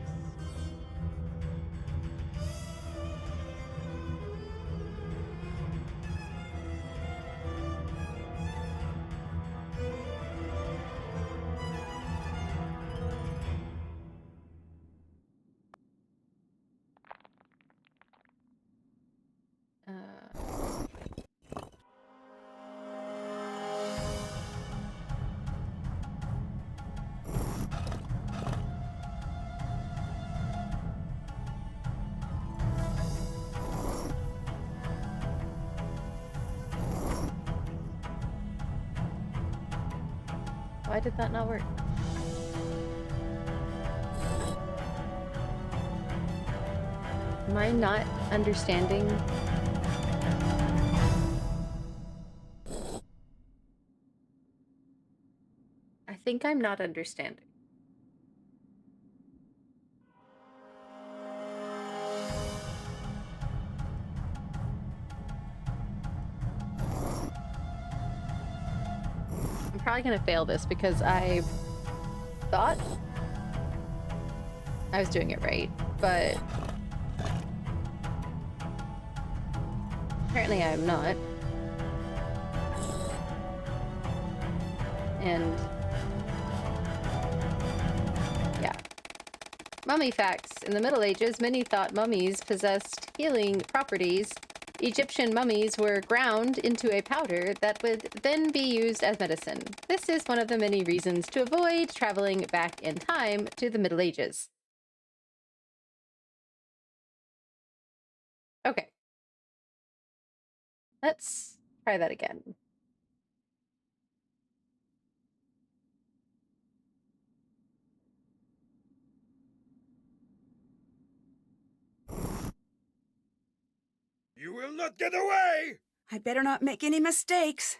Why did that not work? Am I not understanding? I think I'm not understanding. I'm probably gonna fail this because I thought I was doing it right, but apparently I'm not. And yeah. Mummy facts. In the Middle Ages, many thought mummies possessed healing properties. Egyptian mummies were ground into a powder that would then be used as medicine. This is one of the many reasons to avoid traveling back in time to the Middle Ages. Okay. Let's try that again. You will not get away! I better not make any mistakes.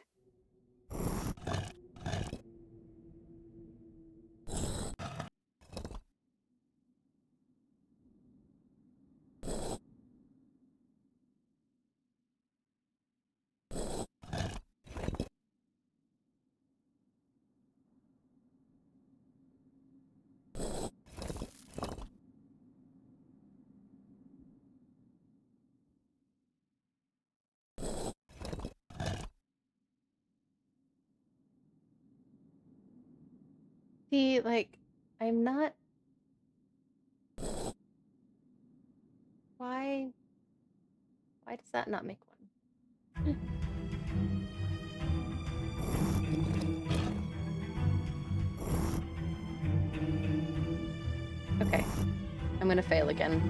See, like, I'm not... Why does that not make one? Okay. I'm gonna fail again.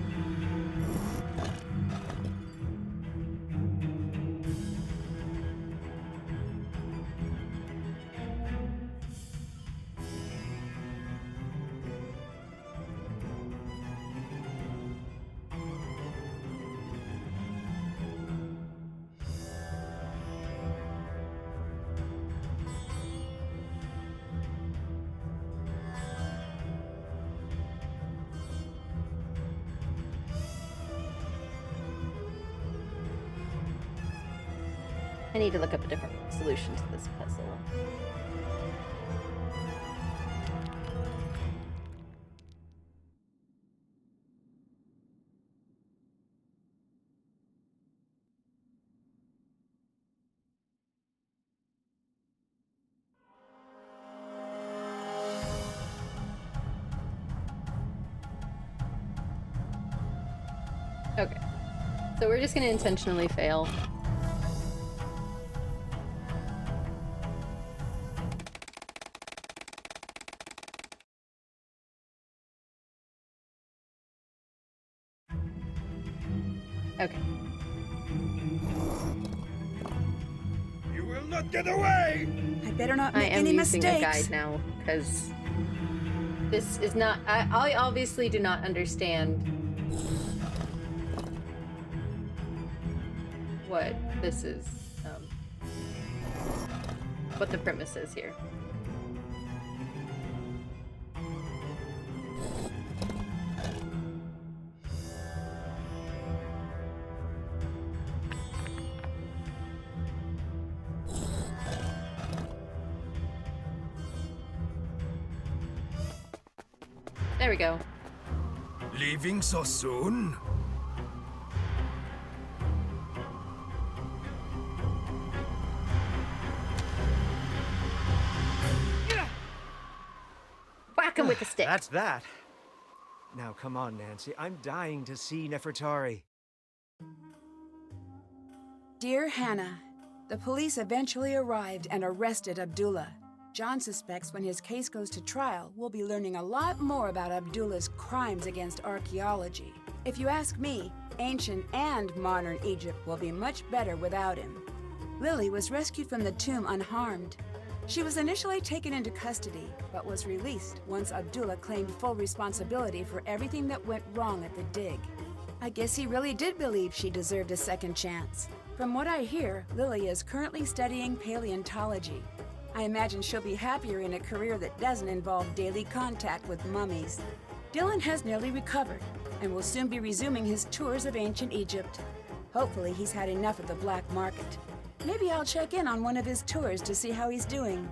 I need to look up a different solution to this puzzle. Okay. So we're just going to intentionally fail. Okay. You will not get away! I better not I make am any using a mistakes. guide now, because this is not... I obviously do not understand what this is, what the premise is here. There we go. Leaving so soon? Whack him with the stick. That's that. Now come on, Nancy. I'm dying to see Nefertari. Dear Hannah, the police eventually arrived and arrested Abdullah. John suspects when his case goes to trial, we'll be learning a lot more about Abdullah's crimes against archaeology. If you ask me, ancient and modern Egypt will be much better without him. Lily was rescued from the tomb unharmed. She was initially taken into custody, but was released once Abdullah claimed full responsibility for everything that went wrong at the dig. I guess he really did believe she deserved a second chance. From what I hear, Lily is currently studying paleontology. I imagine she'll be happier in a career that doesn't involve daily contact with mummies. Dylan has nearly recovered and will soon be resuming his tours of ancient Egypt. Hopefully he's had enough of the black market. Maybe I'll check in on one of his tours to see how he's doing.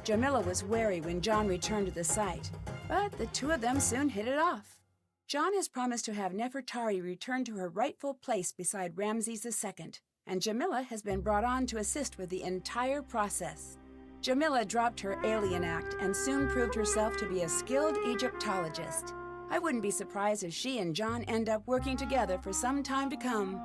Jamila was wary when John returned to the site, but the two of them soon hit it off. John has promised to have Nefertari return to her rightful place beside Ramses II, and Jamila has been brought on to assist with the entire process. Jamila dropped her alien act and soon proved herself to be a skilled Egyptologist. I wouldn't be surprised if she and John end up working together for some time to come.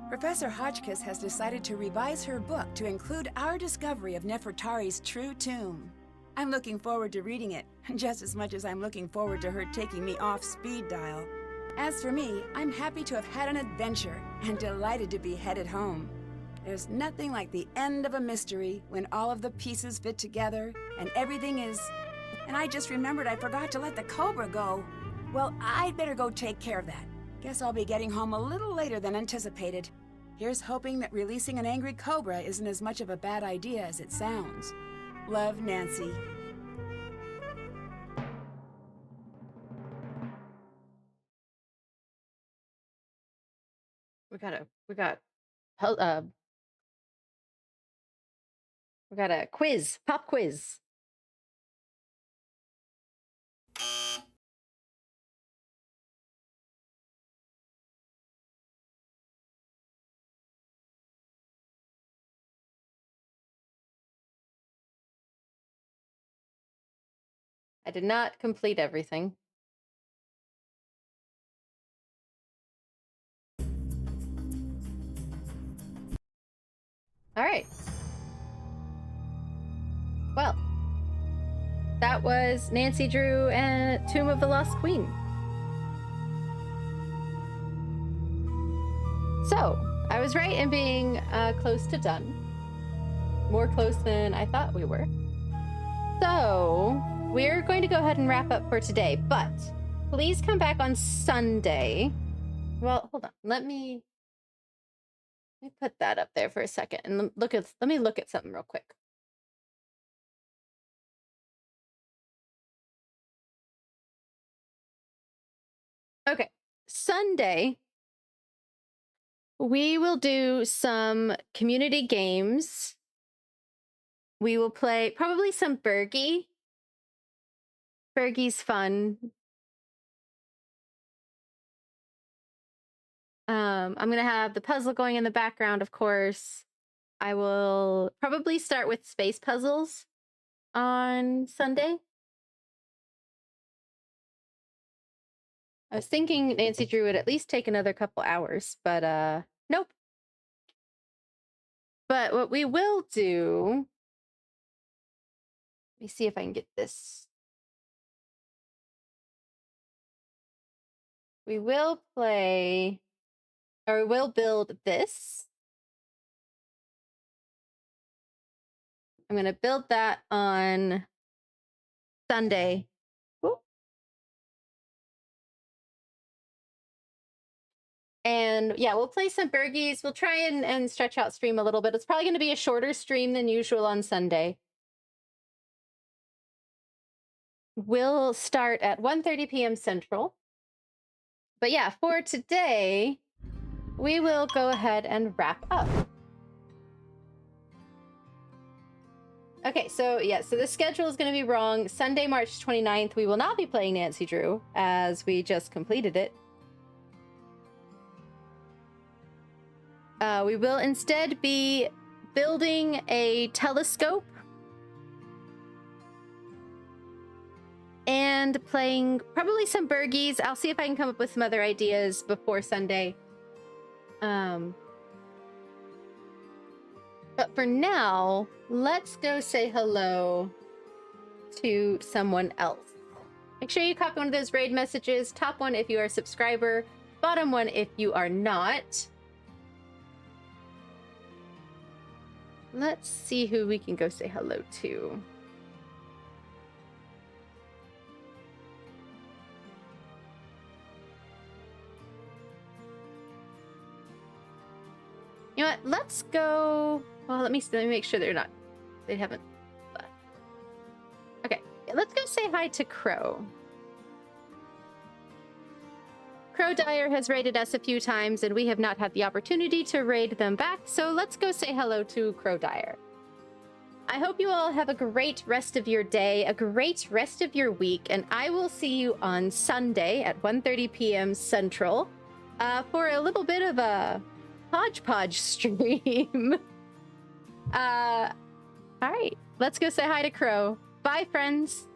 Professor Hotchkiss has decided to revise her book to include our discovery of Nefertari's true tomb. I'm looking forward to reading it, just as much as I'm looking forward to her taking me off speed dial. As for me, I'm happy to have had an adventure and delighted to be headed home. There's nothing like the end of a mystery when all of the pieces fit together and everything is... And I just remembered I forgot to let the cobra go. Well, I'd better go take care of that. Guess I'll be getting home a little later than anticipated. Here's hoping that releasing an angry cobra isn't as much of a bad idea as it sounds. Love, Nancy. We got a quiz, pop quiz. I did not complete everything. All right. Well, that was Nancy Drew and Tomb of the Lost Queen. So, I was right in being close to done. More close than I thought we were. So, we're going to go ahead and wrap up for today, but please come back on Sunday. Well, hold on. Let me put that up there for a second and let me look at something real quick. Okay, Sunday, we will do some community games. We will play probably some Burgie. Burgie's fun. I'm gonna have the puzzle going in the background, of course. I will probably start with space puzzles on Sunday. I was thinking Nancy Drew would at least take another couple hours, but nope. But what we will do, let me see if I can get this. We will play, or we will build this. I'm going to build that on Sunday. Ooh. And yeah, we'll play some Burgies. We'll try and stretch out stream a little bit. It's probably going to be a shorter stream than usual on Sunday. We'll start at 1:30 p.m. Central. But yeah, for today, we will go ahead and wrap up. Okay, so yeah, so the schedule is going to be wrong. Sunday, March 29th, we will not be playing Nancy Drew, as we just completed it. We will instead be building a telescope and playing probably some Burgies. I'll see if I can come up with some other ideas before Sunday. But for now, let's go say hello to someone else. Make sure you copy one of those raid messages. Top one if you are a subscriber. Bottom one if you are not. Let's see who we can go say hello to. You know what? Let's go. Well, let me make sure they haven't left. Okay, yeah, let's go say hi to Crow. Crow Dyer has raided us a few times, and we have not had the opportunity to raid them back, so let's go say hello to Crow Dyer. I hope you all have a great rest of your day, a great rest of your week, and I will see you on Sunday at 1:30 p.m. Central for a little bit of a hodgepodge stream. All right, let's go say hi to Crow. Bye, friends.